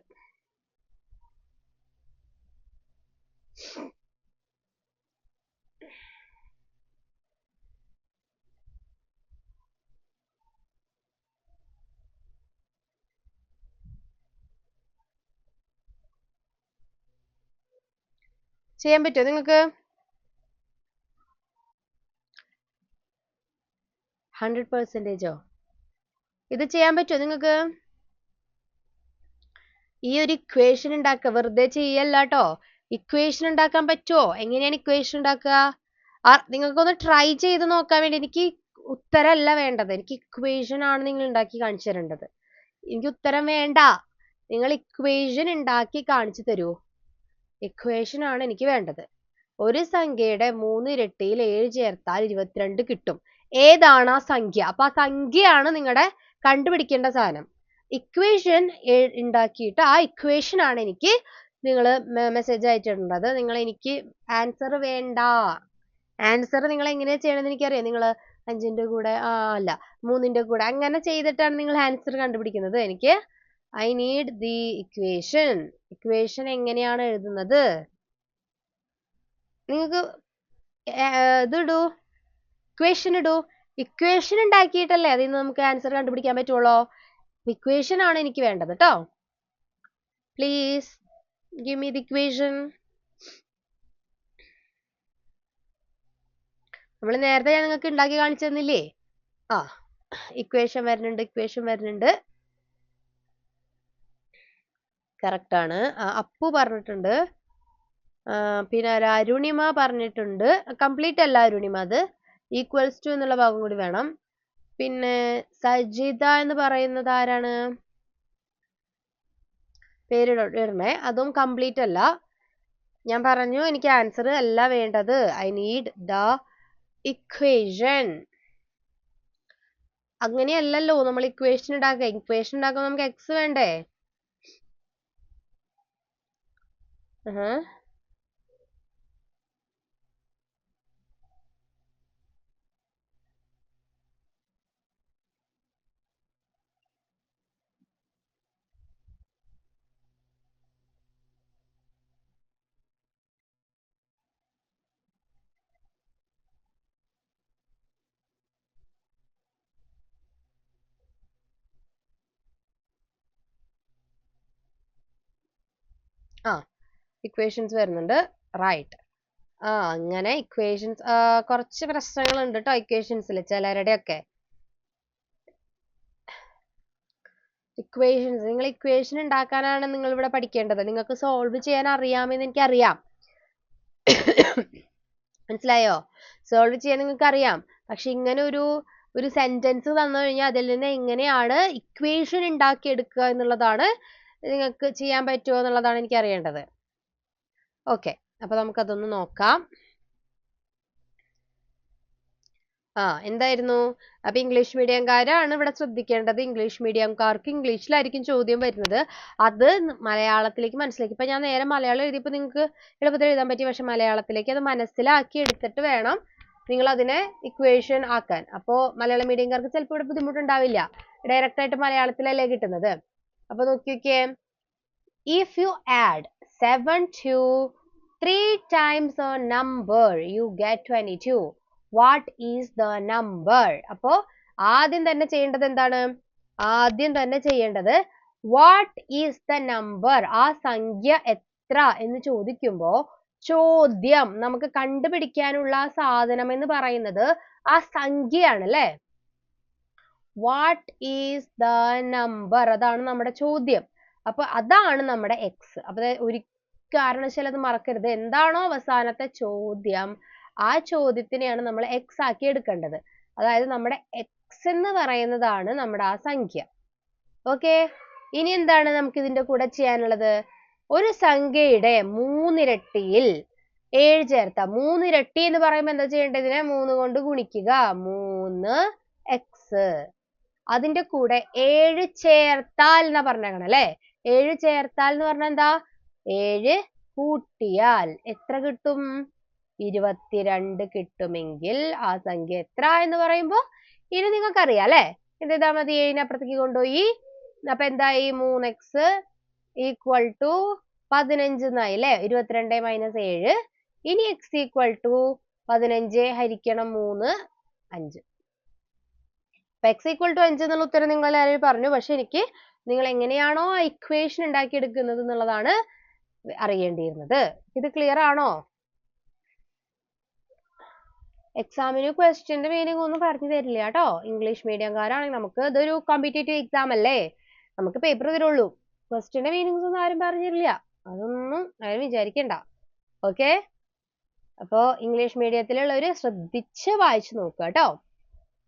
ചെയ്യാൻ പറ്റുമോ നിങ്ങൾക്ക്? 100%ഓ? ഇത് ചെയ്യാൻ പറ്റുമോ നിങ്ങൾക്ക്? ഈ ഒരു ഇക്വേഷൻ ഉണ്ടാക്കുക വെറുതെ ചെയ്യല്ല കേട്ടോ. ഇക്വേഷൻ ഉണ്ടാക്കാൻ പറ്റുമോ? എങ്ങനെയാണ് ഇക്വേഷൻ ഉണ്ടാക്കുക? നിങ്ങൾക്കൊന്ന് ട്രൈ ചെയ്ത് നോക്കാൻ വേണ്ടി. എനിക്ക് ഉത്തരമല്ല വേണ്ടത്, എനിക്ക് ഇക്വേഷൻ ആണ് നിങ്ങൾ ഉണ്ടാക്കി കാണിച്ചു തരേണ്ടത്. എനിക്ക് ഉത്തരം വേണ്ട, നിങ്ങൾ ഇക്വേഷൻ ഉണ്ടാക്കി കാണിച്ചു തരൂ. ഇക്വേഷൻ ആണ് എനിക്ക് വേണ്ടത്. ഒരു സംഖ്യയുടെ 3 ഇരട്ടിയിൽ 7 ചേർത്താൽ 22 കിട്ടും. ഏതാണ് ആ സംഖ്യ? അപ്പൊ ആ സംഖ്യയാണ് നിങ്ങളുടെ കണ്ടുപിടിക്കേണ്ട സാധനം. ഇക്വേഷൻ ഉണ്ടാക്കിയിട്ട് ആ ഇക്വേഷൻ ആണ് എനിക്ക് നിങ്ങൾ മെസ്സേജ് അയച്ചിട്ടുള്ളത്. നിങ്ങൾ എനിക്ക് ആൻസർ വേണ്ട. ആൻസർ നിങ്ങൾ എങ്ങനെയാ ചെയ്യണമെന്ന് എനിക്കറിയാം. നിങ്ങൾ 5ന്റെ കൂടെ അല്ല 3ന്റെ കൂടെ അങ്ങനെ ചെയ്തിട്ടാണ് നിങ്ങൾ ആൻസർ കണ്ടുപിടിക്കുന്നത്. എനിക്ക് I need the equation. Equation എങ്ങനെയാണ് എഴുതുന്നത്? നിങ്ങൾക്ക് ഇതിടൂ, ഇക്വേഷൻ ഇടൂ. ഇക്വേഷൻ ഉണ്ടാക്കിയിട്ടല്ലേ അതിൽ നിന്ന് നമുക്ക് ആൻസർ കണ്ടുപിടിക്കാൻ പറ്റുള്ളൂ. ഇക്വേഷൻ ആണ് എനിക്ക് വേണ്ടത് കേട്ടോ. Please give me the equation. നമ്മൾ നേരത്തെ ഞാൻ നിങ്ങൾക്ക് ഉണ്ടാക്കി കാണിച്ചു തന്നില്ലേ? ആ ഇക്വേഷൻ വരുന്നുണ്ട്. കറക്റ്റ് ആണ്. അപ്പു പറഞ്ഞിട്ടുണ്ട്. പിന്നെ അരുണിമ പറഞ്ഞിട്ടുണ്ട്. കംപ്ലീറ്റ് അല്ല അരുണിമ, അത് ഈക്വൽസ് ടു എന്നുള്ള ഭാഗം കൂടി വേണം. പിന്നെ സജിത എന്ന് പറയുന്നത് ആരാണ്? പേരിടണേ, അതും കംപ്ലീറ്റ് അല്ല. ഞാൻ പറഞ്ഞു എനിക്ക് ആൻസർ അല്ല വേണ്ടത്, ഐ നീഡ് ദ ഇക്വേഷൻ. അങ്ങനെയല്ലല്ലോ നമ്മൾ ഇക്വേഷൻ ഉണ്ടാക്കുമ്പോൾ നമുക്ക് എക്സ് വേണ്ടേ? ഇക്വേഷൻസ് വരുന്നുണ്ട്, റൈറ്റ്. അങ്ങനെ ഇക്വേഷൻസ് കുറച്ച് പ്രശ്നങ്ങളുണ്ട് കേട്ടോ ഇക്വേഷൻസിൽ, ചിലരുടെ ഒക്കെ. ഇക്വേഷൻസ്, നിങ്ങൾ ഇക്വേഷൻ ഉണ്ടാക്കാനാണ് നിങ്ങൾ ഇവിടെ പഠിക്കേണ്ടത്. നിങ്ങൾക്ക് സോൾവ് ചെയ്യാൻ അറിയാമെന്ന് എനിക്കറിയാം. മനസ്സിലായോ? സോൾവ് ചെയ്യാൻ നിങ്ങൾക്ക് അറിയാം. പക്ഷെ ഇങ്ങനെ ഒരു സെന്റൻസ് തന്നു കഴിഞ്ഞാൽ അതിൽ നിന്ന് എങ്ങനെയാണ് ഇക്വേഷൻ ഉണ്ടാക്കിയെടുക്കുക എന്നുള്ളതാണ് നിങ്ങൾക്ക് ചെയ്യാൻ പറ്റുമോ എന്നുള്ളതാണ് എനിക്ക് അറിയേണ്ടത്. ഓക്കെ, അപ്പൊ നമുക്കതൊന്ന് നോക്കാം. എന്തായിരുന്നു? അപ്പൊ ഇംഗ്ലീഷ് മീഡിയംകാരാണ് ഇവിടെ ശ്രദ്ധിക്കേണ്ടത്. ഇംഗ്ലീഷ് മീഡിയംകാർക്ക് ഇംഗ്ലീഷിലായിരിക്കും ചോദ്യം വരുന്നത്. അത് മലയാളത്തിലേക്ക് മനസ്സിലാക്കി. ഇപ്പൊ ഞാൻ നേരെ മലയാളം എഴുതിയപ്പോൾ നിങ്ങൾക്ക് എളുപ്പത്തിൽ എഴുതാൻ പറ്റി. പക്ഷെ മലയാളത്തിലേക്ക് അത് മനസ്സിലാക്കി എടുത്തിട്ട് വേണം നിങ്ങൾ അതിനെ ഇക്വേഷൻ ആക്കാൻ. അപ്പോ മലയാളം മീഡിയംകാർക്ക് ചിലപ്പോൾ ഇവിടെ ബുദ്ധിമുട്ടുണ്ടാവില്ല, ഡയറക്റ്റ് ആയിട്ട് മലയാളത്തിലല്ലേ കിട്ടുന്നത്. അപ്പൊ നോക്കിയൊക്കെ, if you add 7 to 3 times a number you get 22. What is the number? അപ്പോ ആദ്യം തന്നെ ചെയ്യേണ്ടത് എന്താണ്? what is the number? ആ സംഖ്യ എത്ര എന്ന് ചോദിക്കുമ്പോ ചോദ്യം നമുക്ക് കണ്ടുപിടിക്കാനുള്ള സാധനം എന്ന് പറയുന്നത് ആ സംഖ്യയാണ് അല്ലേ? what is the number? അതാണ് നമ്മുടെ ചോദ്യം. അപ്പൊ അതാണ് നമ്മുടെ എക്സ്. അപ്പൊ ഒരു കാരണവശാലും അത് മറക്കരുത്. എന്താണോ അവസാനത്തെ ചോദ്യം, ആ ചോദ്യത്തിനെയാണ് നമ്മൾ എക്സ് ആക്കി എടുക്കേണ്ടത്. അതായത് നമ്മുടെ എക്സ് എന്ന് പറയുന്നതാണ് നമ്മുടെ ആ സംഖ്യ. ഓക്കെ, ഇനി എന്താണ് നമുക്ക് ഇതിന്റെ കൂടെ ചെയ്യാനുള്ളത്? ഒരു സംഖ്യയുടെ 3 ഇരട്ടിയിൽ 7 ചേർത്താം. 3 ഇരട്ടി എന്ന് പറയുമ്പോൾ എന്താ ചെയ്യേണ്ടത്? ഇതിനെ 3 കൊണ്ട് ഗുണിക്കുക, 3x. അതിന്റെ കൂടെ 7 ചേർത്താൽ എന്നാ പറഞ്ഞേക്കണം അല്ലെ? 7 ചേർത്താൽ എന്ന് പറഞ്ഞാൽ എന്താ? 7 കൂട്ടിയാൽ എത്ര കിട്ടും? 22 കിട്ടുമെങ്കിൽ ആ സംഖ്യ എത്ര എന്ന് പറയുമ്പോൾ ഇനി നിങ്ങൾക്ക് അറിയാം അല്ലെ? എന്ത് ചെയ്താൽ മതി? 7 അപ്പുറത്തേക്ക് കൊണ്ടുപോയി. അപ്പൊ എന്തായി? 3x ഈക്വൽ ടു 15 എന്നായി അല്ലെ? 22 - 7. ഇനി x ഈക്വൽ ടു 15 ഹരിക്കണം 3, 5. അപ്പൊ x ഈക്വൽ ടു 5 എന്നുള്ള ഉത്തരം നിങ്ങൾ എല്ലാവരും പറഞ്ഞു. പക്ഷെ എനിക്ക് നിങ്ങൾ എങ്ങനെയാണോ ആ ഇക്വേഷൻ ഉണ്ടാക്കിയെടുക്കുന്നത് എന്നുള്ളതാണ് അറിയേണ്ടിയിരുന്നത്. ഇത് ക്ലിയർ ആണോ? എക്സാമിന് ക്വസ്റ്റ്യന്റെ മീനിങ് ഒന്നും പറഞ്ഞു തരില്ല കേട്ടോ. ഇംഗ്ലീഷ് മീഡിയംകാരാണെങ്കിൽ നമുക്ക് ഇതൊരു കോമ്പറ്റേറ്റീവ് എക്സാം അല്ലേ, നമുക്ക് പേപ്പർ തരുള്ളൂ. ക്വസ്റ്റ്യന്റെ മീനിങ്സ് ഒന്നും ആരും പറഞ്ഞില്ല, അതൊന്നും ആരും വിചാരിക്കണ്ട. ഓക്കെ, അപ്പോ ഇംഗ്ലീഷ് മീഡിയത്തിലുള്ളവര് ശ്രദ്ധിച്ച് വായിച്ചു നോക്കുക കേട്ടോ.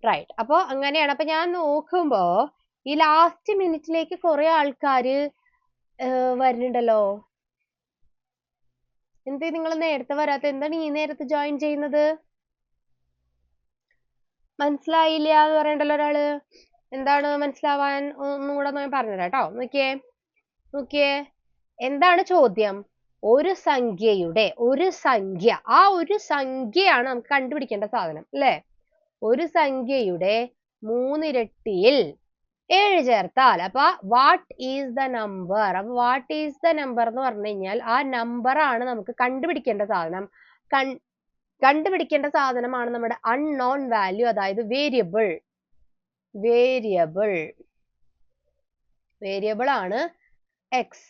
റൈറ്റ്, അപ്പൊ അങ്ങനെയാണ്. അപ്പൊ ഞാൻ നോക്കുമ്പോ ഈ ലാസ്റ്റ് മിനിറ്റിലേക്ക് കുറെ ആൾക്കാര് വരുന്നുണ്ടല്ലോ. എന്ത് നിങ്ങൾ നേരത്തെ വരാത്ത? എന്താണ് ഈ നേരത്തെ ജോയിൻ ചെയ്യുന്നത്? മനസ്സിലായില്ല എന്ന് പറയണ്ടല്ലോ ഒരാള്. എന്താണ് മനസ്സിലാവാൻ? ഒന്നും കൂടെ ഞാൻ പറഞ്ഞുതരാം കേട്ടോ. നോക്കിയേ, എന്താണ് ചോദ്യം? ഒരു സംഖ്യയുടെ ആ ഒരു സംഖ്യയാണ് നമുക്ക് കണ്ടുപിടിക്കേണ്ട സാധനം അല്ലേ? ഒരു സംഖ്യയുടെ 3 ഇരട്ടിയിൽ 7 ചേർത്താൽ അപ്പൊ വാട്ട് ഈസ് ദ നമ്പർ? അപ്പൊ വാട്ട് ഈസ് ദ നമ്പർ എന്ന് പറഞ്ഞു കഴിഞ്ഞാൽ ആ നമ്പർ ആണ് നമുക്ക് കണ്ടുപിടിക്കേണ്ട സാധനം. കണ്ടുപിടിക്കേണ്ട സാധനമാണ് നമ്മുടെ അൺനോൺ വാല്യൂ, അതായത് വേരിയബിൾ ആണ് എക്സ്.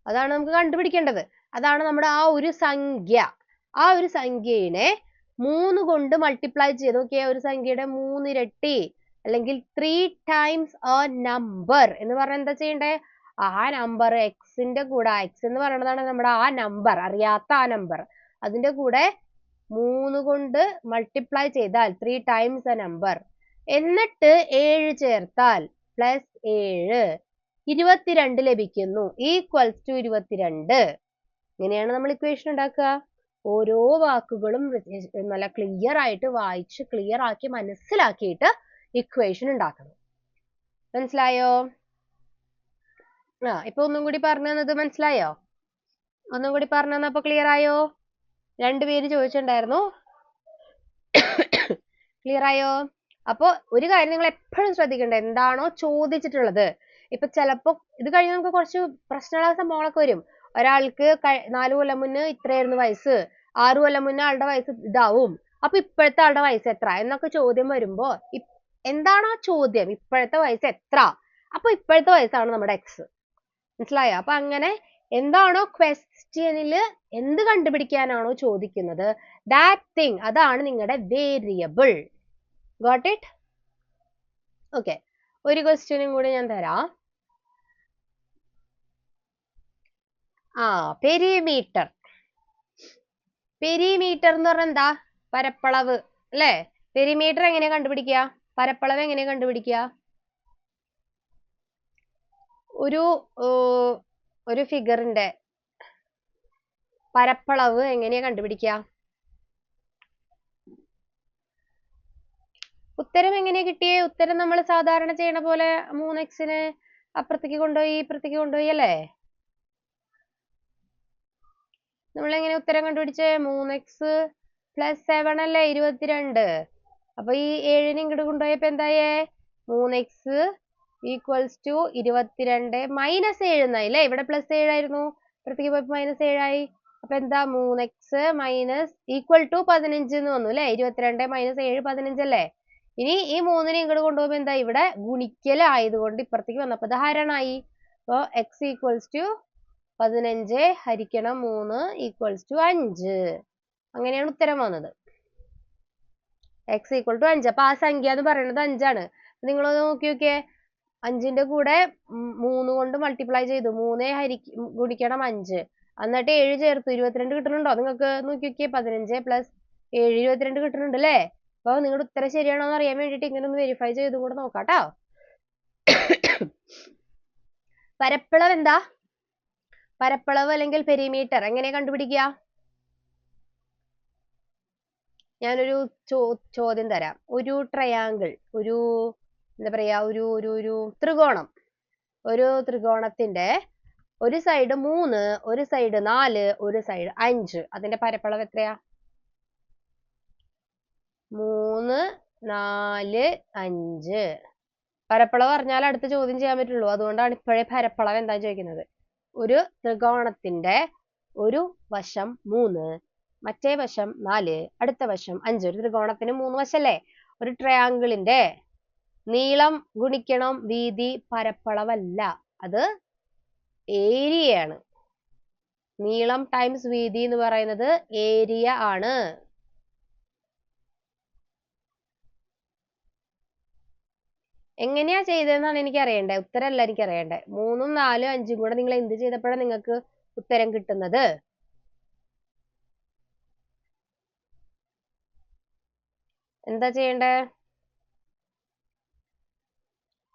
അതാണ് നമുക്ക് കണ്ടുപിടിക്കേണ്ടത്. അതാണ് നമ്മുടെ ആ ഒരു സംഖ്യ. ആ ഒരു സംഖ്യയെ 3 കൊണ്ട് മൾട്ടിപ്ലൈ ചെയ്ത് നോക്കിയേ, ഒരു സംഖ്യയുടെ 3 ഇരട്ടി അല്ലെങ്കിൽ 3 ടൈംസ് എ നമ്പർ എന്ന് പറഞ്ഞാൽ എന്താ ചെയ്യണ്ടേ? ആ നമ്പർ എക്സിന്റെ കൂടെ, എക്സ് എന്ന് പറയുന്നതാണ് നമ്മുടെ ആ നമ്പർ, അറിയാത്ത ആ നമ്പർ, അതിന്റെ കൂടെ 3 കൊണ്ട് മൾട്ടിപ്ലൈ ചെയ്താൽ 3 ടൈംസ് എ നമ്പർ, എന്നിട്ട് 7 ചേർത്താൽ പ്ലസ് 7 22 ലഭിക്കുന്നു, ഈക്വൽസ് ടു 22. ഇങ്ങനെയാണ് നമ്മൾ ഇക്വേഷൻ ഉണ്ടാക്കുക. ഓരോ വാക്കുകളും നല്ല ക്ലിയർ ആയിട്ട് വായിച്ച് ക്ലിയർ ആക്കി മനസ്സിലാക്കിയിട്ട് ഇക്വേഷൻ ഉണ്ടാക്കണം. മനസ്സിലായോ? ഇപ്പൊ ഒന്നും കൂടി പറഞ്ഞു തന്നത് മനസ്സിലായോ? ഒന്നും കൂടി പറഞ്ഞു തന്നപ്പോ ക്ലിയർ ആയോ? രണ്ടുപേര് ചോദിച്ചിട്ടുണ്ടായിരുന്നു. ക്ലിയർ ആയോ? അപ്പൊ ഒരു കാര്യം നിങ്ങൾ എപ്പോഴും ശ്രദ്ധിക്കേണ്ടത്, എന്താണോ ചോദിച്ചിട്ടുള്ളത്. ഇപ്പൊ ചിലപ്പോ ഇത് കഴിഞ്ഞ് നമുക്ക് കുറച്ച് പ്രശ്നമുള്ള സംഭവങ്ങളൊക്കെ വരും. ഒരാൾക്ക് 4 കൊല്ലം മുന്നേ ഇത്രയായിരുന്നു വയസ്സ്, 6 കൊല്ലം മുന്നേ ആളുടെ വയസ്സ് ഇതാവും, അപ്പൊ ഇപ്പോഴത്തെ ആളുടെ വയസ്സ് എത്ര എന്നൊക്കെ ചോദ്യം വരുമ്പോ എന്താണോ ചോദ്യം, ഇപ്പോഴത്തെ വയസ്സ് എത്ര, അപ്പൊ ഇപ്പോഴത്തെ വയസ്സാണ് നമ്മുടെ എക്സ്. മനസ്സിലായോ? അപ്പൊ അങ്ങനെ എന്താണോ ക്വസ്റ്റ്യനിൽ എന്ത് കണ്ടുപിടിക്കാനാണോ ചോദിക്കുന്നത്, ദാറ്റ് തിങ്, അതാണ് നിങ്ങളുടെ വേരിയബിൾ. Got it? ഓക്കെ, ഒരു ക്വസ്റ്റ്യനും കൂടി ഞാൻ തരാം. പെരിമീറ്റർ. പെരിമീറ്റർ എന്ന് പറഞ്ഞാൽ എന്താ? പരപ്പളവ് അല്ലേ? പെരിമീറ്റർ എങ്ങനെയാ കണ്ടുപിടിക്കുക? പരപ്പളവ് എങ്ങനെയാ കണ്ടുപിടിക്കുക? ഒരു ഫിഗറിന്റെ പരപ്പളവ് എങ്ങനെയാ കണ്ടുപിടിക്കുക? ഉത്തരം എങ്ങനെയാ കിട്ടിയേ? ഉത്തരം നമ്മൾ സാധാരണ ചെയ്യണ പോലെ 3x അപ്പുറത്തേക്ക് കൊണ്ടുപോയി ഇപ്പുറത്തേക്ക് കൊണ്ടുപോയി അല്ലേ? നമ്മൾ എങ്ങനെ ഉത്തരം കണ്ടുപിടിച്ചേ? 3x + 7 അല്ലേ 22. അപ്പൊ ഈ 7 ഇങ്ങോട്ട് കൊണ്ടുപോയപ്പോ എന്തായേ? 3x = 22 - 7 എന്നായി അല്ലേ? ഇവിടെ +7 ആയിരുന്നു, ഇപ്പുറത്തേക്ക് പോയപ്പോ -7 ആയി. അപ്പൊ എന്താ? 3x - = 15 എന്ന് വന്നു അല്ലേ? 22 - 7 15 അല്ലേ? ഇനി ഈ 3 ഇങ്ങോട്ട് കൊണ്ടുപോകുമ്പോ എന്താ? ഇവിടെ ഗുണിക്കൽ ആയതുകൊണ്ട് ഇപ്പുറത്തേക്ക് വന്നപ്പോ ഇത് ഹരണമായി. അപ്പൊ x = 15 ഹരിക്കണം 3 = 5. അങ്ങനെയാണ് ഉത്തരം വന്നത്. x = 5. അപ്പൊ ആ സംഖ്യ എന്ന് പറയുന്നത് 5 ആണ്. നിങ്ങളൊന്ന് നോക്കി നോക്കിയേ, 5ന്റെ കൂടെ 3 കൊണ്ട് മൾട്ടിപ്ലൈ ചെയ്തു, 3 ഗുണിക്കണം 5, എന്നിട്ട് 7 ചേർത്തു, 22 കിട്ടുന്നുണ്ടോ നിങ്ങൾക്ക്? നോക്കി നോക്കിയേ, 15 + 7 22 കിട്ടുന്നുണ്ട് അല്ലേ? അപ്പൊ നിങ്ങളുടെ ഉത്തരം ശരിയാണോ എന്ന് അറിയാൻ വേണ്ടിട്ട് ഇങ്ങനെ ഒന്ന് വെരിഫൈ ചെയ്തും കൂടെ നോക്കാട്ടോ. പരപ്പളവ് എന്താ? പരപ്പളവ് അല്ലെങ്കിൽ പെരിമീറ്റർ എങ്ങനെയാ കണ്ടുപിടിക്കുക? ഞാനൊരു ചോദ്യം തരാം. ഒരു ട്രയാങ്കിൾ, ഒരു എന്താ പറയാ, ഒരു ത്രികോണം, ഒരു ത്രികോണത്തിന്റെ ഒരു സൈഡ് 3, ഒരു സൈഡ് 4, ഒരു സൈഡ് 5, അതിന്റെ പരപ്പളവ് എത്രയാ? 3, 4, 5. പരപ്പളവ് പറഞ്ഞാൽ അടുത്ത ചോദ്യം ചെയ്യാൻ പറ്റുള്ളൂ, അതുകൊണ്ടാണ് ഇപ്പോഴേ പരപ്പളവ് എന്താ ചോദിക്കുന്നത്. ഒരു ത്രികോണത്തിന്റെ ഒരു വശം 3, മറ്റേ വശം 4, അടുത്ത വശം 5. ഒരു ത്രികോണത്തിന് 3 വശല്ലേ? ഒരു ട്രയാങ്കിളിന്റെ നീളം ഗുണിക്കണം വീതി പരപ്പളവല്ല, അത് ഏരിയയാണ്. നീളം ടൈംസ് വീതി എന്ന് പറയുന്നത് ഏരിയ ആണ്. എങ്ങനെയാ ചെയ്തതെന്നാണ് എനിക്ക് അറിയേണ്ടത്, ഉത്തരമല്ല എനിക്ക് അറിയേണ്ടത്. 3, 4, 5 കൂടെ നിങ്ങൾ എന്ത് ചെയ്തപ്പോഴാണ് നിങ്ങൾക്ക് ഉത്തരം കിട്ടുന്നത്? എന്താ ചെയ്യണ്ടേ?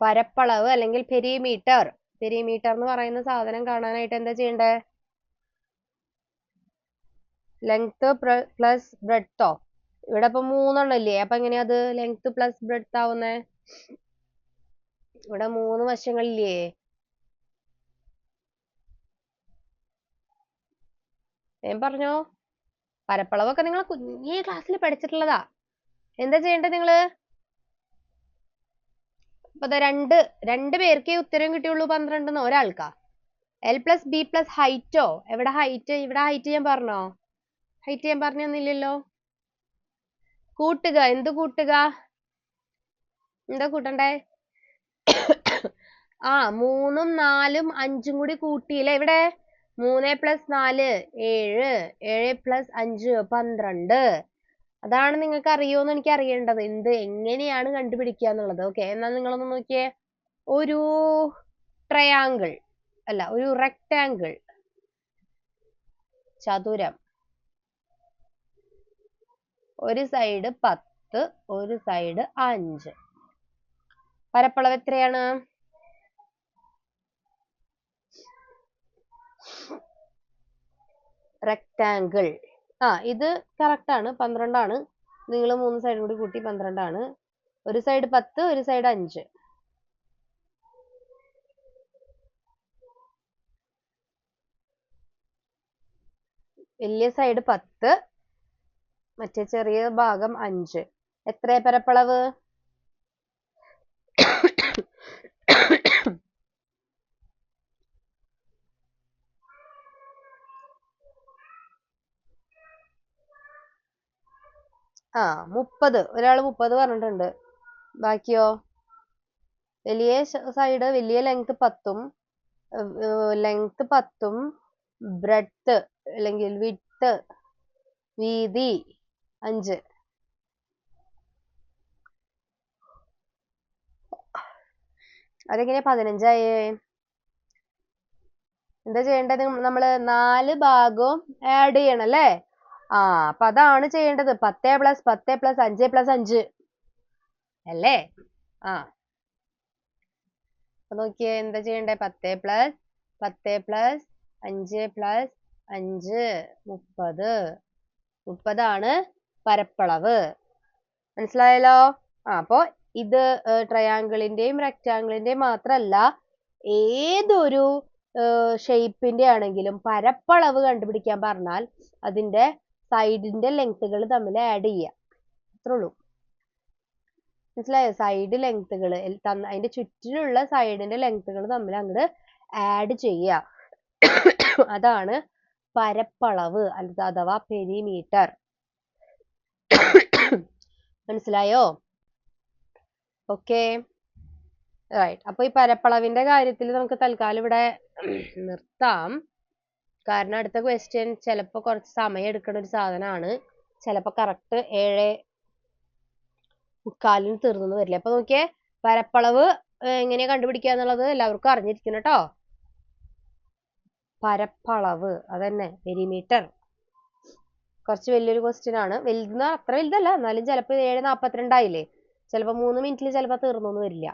പരപ്പളവ് അല്ലെങ്കിൽ പെരിമീറ്റർ. പെരിമീറ്റർ എന്ന് പറയുന്ന സാധനം കാണാനായിട്ട് എന്താ ചെയ്യണ്ടേ? ലെങ്ത് പ്ലസ് ബ്രെഡ്ത്തോ? ഇവിടെ ഇപ്പൊ 3 എണ്ണല്ലേ, അപ്പൊ എങ്ങനെയാ അത് ലെങ്ത് പ്ലസ് ബ്രെഡ്ത്ത് ആവുന്നേ? ഇവിടെ 3 വശങ്ങളില്ലേ? ഞാൻ പറഞ്ഞോ, പരപ്പളവൊക്കെ നിങ്ങൾ കുഞ്ഞേ ക്ലാസ്സിൽ പഠിച്ചിട്ടുള്ളതാ. എന്താ ചെയ്യേണ്ടത് നിങ്ങള്? അപ്പൊ രണ്ട് പേർക്കേ ഉത്തരം കിട്ടിയുള്ളൂ 12 ഒരാൾക്കാ. L+B+ ഹൈറ്റോ? എവിടെ ഹൈറ്റ്? ഇവിടെ ഹൈറ്റ് ഞാൻ പറഞ്ഞോ? ഹൈറ്റ് ഞാൻ പറഞ്ഞൊന്നുമില്ലല്ലോ. കൂട്ടുക. എന്ത് കൂട്ടുക? എന്താ കൂട്ടണ്ടേ? 3ഉം 4ഉം 5ഉം കൂടി കൂട്ടിയില്ലേ ഇവിടെ? 3 + 4 7, 7 + 5 12. അതാണ് നിങ്ങൾക്ക് അറിയോന്ന് എനിക്ക് അറിയേണ്ടത്. എങ്ങനെയാണ് കണ്ടുപിടിക്കുക എന്നുള്ളത്. ഓക്കെ, എന്നാൽ നിങ്ങളൊന്ന് നോക്കിയേ. ഒരു ട്രയാങ്കിൾ അല്ല, ഒരു റെക്ടാങ്കിൾ, ചതുരം, ഒരു സൈഡ് 10, ഒരു സൈഡ് 5. പരപ്പളവ് എത്രയാണ്? റെക്ടാങ്കിൾ. ഇത് കറക്റ്റ് ആണ്, 12 ആണ്. നിങ്ങൾ 3 സൈഡും കൂടി കൂട്ടി 12 ആണ്. ഒരു സൈഡ് 10, ഒരു സൈഡ് 5. വലിയ സൈഡ് 10, മറ്റേ ചെറിയ ഭാഗം 5. എത്ര പരപ്പളവ്? ആ 30. ഒരാൾ 30 പറഞ്ഞിട്ടുണ്ട്. ബാക്കിയോ? വലിയ സൈഡ്, വലിയ ലെങ്ത് 10ഉം ലെങ്ത് 10ഉം ബ്രെഡ്ത്ത് അല്ലെങ്കിൽ വിഡ്ത്ത്, വീതി 5. അതെങ്ങനെ 15 ആയേ? എന്താ ചെയ്യേണ്ടത്? നമ്മള് 4 ഭാഗവും ആഡ് ചെയ്യണം അല്ലേ? അപ്പൊ അതാണ് ചെയ്യേണ്ടത്. 10 + 10 + 5 + 5 അല്ലേ? അപ്പൊ നോക്കിയേ, എന്താ ചെയ്യണ്ടേ? 10 + 10 + 5 + 5 30. 30 ആണ് പരപ്പളവ്. മനസ്സിലായല്ലോ? അപ്പൊ ഇത് ട്രയാങ്കിളിന്റെയും റെക്ടാങ്കിളിന്റെയും മാത്രല്ല, ഏതൊരു ഷേപ്പിന്റെ ആണെങ്കിലും പരപ്പളവ് കണ്ടുപിടിക്കാൻ പറഞ്ഞാൽ അതിന്റെ സൈഡിന്റെ ലെങ്ത്തുകൾ തമ്മിൽ ആഡ് ചെയ്യുക. അത്രേ ഉള്ളൂ. മനസ്സിലായോ? സൈഡ് ലെങ്ത്തുകൾ, അതിന്റെ ചുറ്റിലുള്ള സൈഡിന്റെ ലെങ്ത്തുകൾ തമ്മിൽ അങ്ങോട്ട് ആഡ് ചെയ്യുക. അതാണ് പരപ്പളവ് അഥവാ പെരിമീറ്റർ. മനസ്സിലായോ? Okay, right. അപ്പൊ ഈ പരപ്പളവിന്റെ കാര്യത്തിൽ നമുക്ക് തൽക്കാലം ഇവിടെ നിർത്താം. കാരണം അടുത്ത ക്വസ്റ്റ്യൻ ചിലപ്പോൾ കുറച്ച് സമയം എടുക്കുന്ന ഒരു സാധനമാണ്. ചിലപ്പോൾ കറക്റ്റ് 7:45 തീർന്നു വരില്ല. അപ്പൊ നോക്കിയേ, പരപ്പളവ് എങ്ങനെയാ കണ്ടുപിടിക്കുക എന്നുള്ളത് എല്ലാവർക്കും അറിഞ്ഞിരിക്കണം കേട്ടോ. പരപ്പളവ് അതന്നെ, പെരിമീറ്റർ. കുറച്ച് വലിയൊരു ക്വസ്റ്റ്യൻ ആണ്. വലുതെന്ന് അത്ര വലുതല്ല, എന്നാലും ചിലപ്പോൾ 7:42 ആയില്ലേ, ചിലപ്പോൾ 3 മിനിറ്റിൽ ചിലപ്പോൾ തീർന്നു വരില്ല.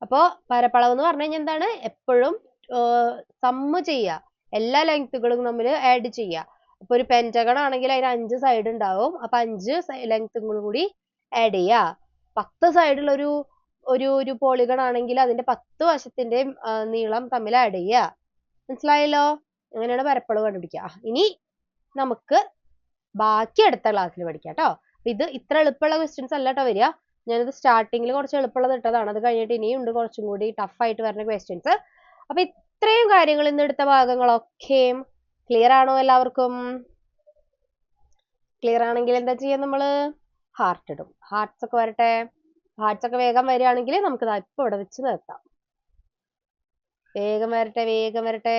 അപ്പോ പരപ്പളവ് എന്ന് പറഞ്ഞു കഴിഞ്ഞാൽ എന്താണ്? എപ്പോഴും സമ്മ് ചെയ്യുക, എല്ലാ ലെങ്ത്തുകളും തമ്മിൽ ആഡ് ചെയ്യുക. അപ്പൊ ഒരു പെന്റഗൺ ആണെങ്കിൽ അതിന് 5 സൈഡ് ഉണ്ടാവും. അപ്പൊ 5 ലെങ്ത്തുകളും കൂടി ആഡ് ചെയ്യുക. 10 സൈഡുള്ള ഒരു പോളിഗൺ ആണെങ്കിൽ അതിന്റെ 10 വശത്തിന്റെയും നീളം തമ്മിൽ ആഡ് ചെയ്യുക. മനസ്സിലായല്ലോ? അങ്ങനെയാണ് പരപ്പളവ് കണ്ടുപിടിക്കുക. ഇനി നമുക്ക് ബാക്കി അടുത്ത ക്ലാസ്സിൽ പഠിക്കാം കേട്ടോ. ഇത് ഇത്ര എളുപ്പമുള്ള ക്വസ്റ്റ്യൻസ് അല്ല കേട്ടോ വരിക. ഞാനിത് സ്റ്റാർട്ടിങ്ങിൽ കുറച്ച് എളുപ്പമുള്ളത് ഇട്ടതാണ്. അത് കഴിഞ്ഞിട്ട് ഇനിയുണ്ട് കുറച്ചും കൂടി ടഫായിട്ട് വരുന്ന ക്വസ്റ്റ്യൻസ്. അപ്പൊ ഇത്രയും കാര്യങ്ങൾ ഇന്ന് എടുത്ത ഭാഗങ്ങളൊക്കെ ക്ലിയർ ആണോ എല്ലാവർക്കും? ക്ലിയർ ആണെങ്കിൽ എന്താ ചെയ്യാ? നമ്മള് ഹാർട്ട് ഇടും. ഹാർട്ട്സ് ഒക്കെ വരട്ടെ. ഹാർട്ട്സ് ഒക്കെ വേഗം വരികയാണെങ്കിൽ നമുക്ക് ഇപ്പൊ ഇവിടെ വെച്ച് നിർത്താം. വേഗം വരട്ടെ, വേഗം വരട്ടെ.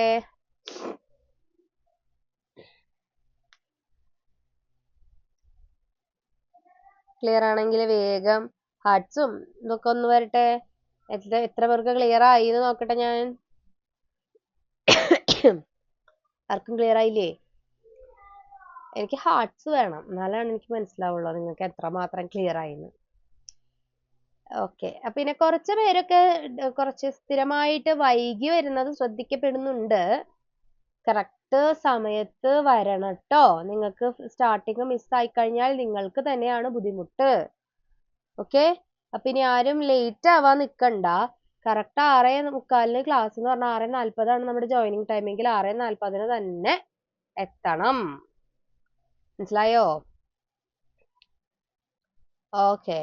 ക്ലിയർ ആണെങ്കിൽ വേഗം ഹാർട്ട്സും ഇതൊക്കെ ഒന്ന് വരട്ടെ. എത്ര പേർക്ക് ക്ലിയർ ആയി എന്ന് നോക്കട്ടെ ഞാൻ. ആർക്കും ക്ലിയർ ആയില്ലേ? എനിക്ക് ഹാർട്ട്സ് വേണം, എന്നാലാണ് എനിക്ക് മനസ്സിലാവുള്ളൂ നിങ്ങൾക്ക് എത്രമാത്രം ക്ലിയർ ആയിന്ന്. ഓക്കെ, അപ്പൊ പിന്നെ കുറച്ച് പേരൊക്കെ കുറച്ച് സ്ഥിരമായിട്ട് വൈകി വരുന്നത് ശ്രദ്ധിക്കപ്പെടുന്നുണ്ട്. കറക്റ്റ് സമയത്ത് വരണം ട്ടോ. നിങ്ങൾക്ക് സ്റ്റാർട്ടിങ് മിസ്സായി കഴിഞ്ഞാൽ നിങ്ങൾക്ക് തന്നെയാണ് ബുദ്ധിമുട്ട്. ഓക്കെ, അപ്പൊ ഇനി ആരും ലേറ്റ് ആവാൻ നിൽക്കണ്ട. കറക്റ്റ് 6:45 ക്ലാസ് എന്ന് പറഞ്ഞാൽ 6:40 നമ്മുടെ ജോയിനിങ് ടൈമെങ്കിൽ 6:40 തന്നെ എത്തണം. മനസ്സിലായോ? ഓക്കെ,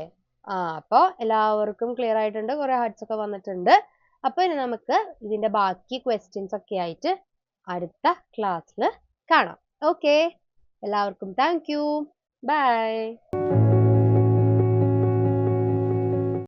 അപ്പൊ എല്ലാവർക്കും ക്ലിയർ ആയിട്ടുണ്ട്. കുറെ ഹാർട്ട്സ് ഒക്കെ വന്നിട്ടുണ്ട്. അപ്പൊ ഇനി നമുക്ക് ഇതിന്റെ ബാക്കി ക്വസ്റ്റ്യൻസ് ഒക്കെ ആയിട്ട് അടുത്ത ക്ലാസ്സിൽ കാണാം. ഓക്കെ, എല്ലാവർക്കും താങ്ക് യു. ബൈ.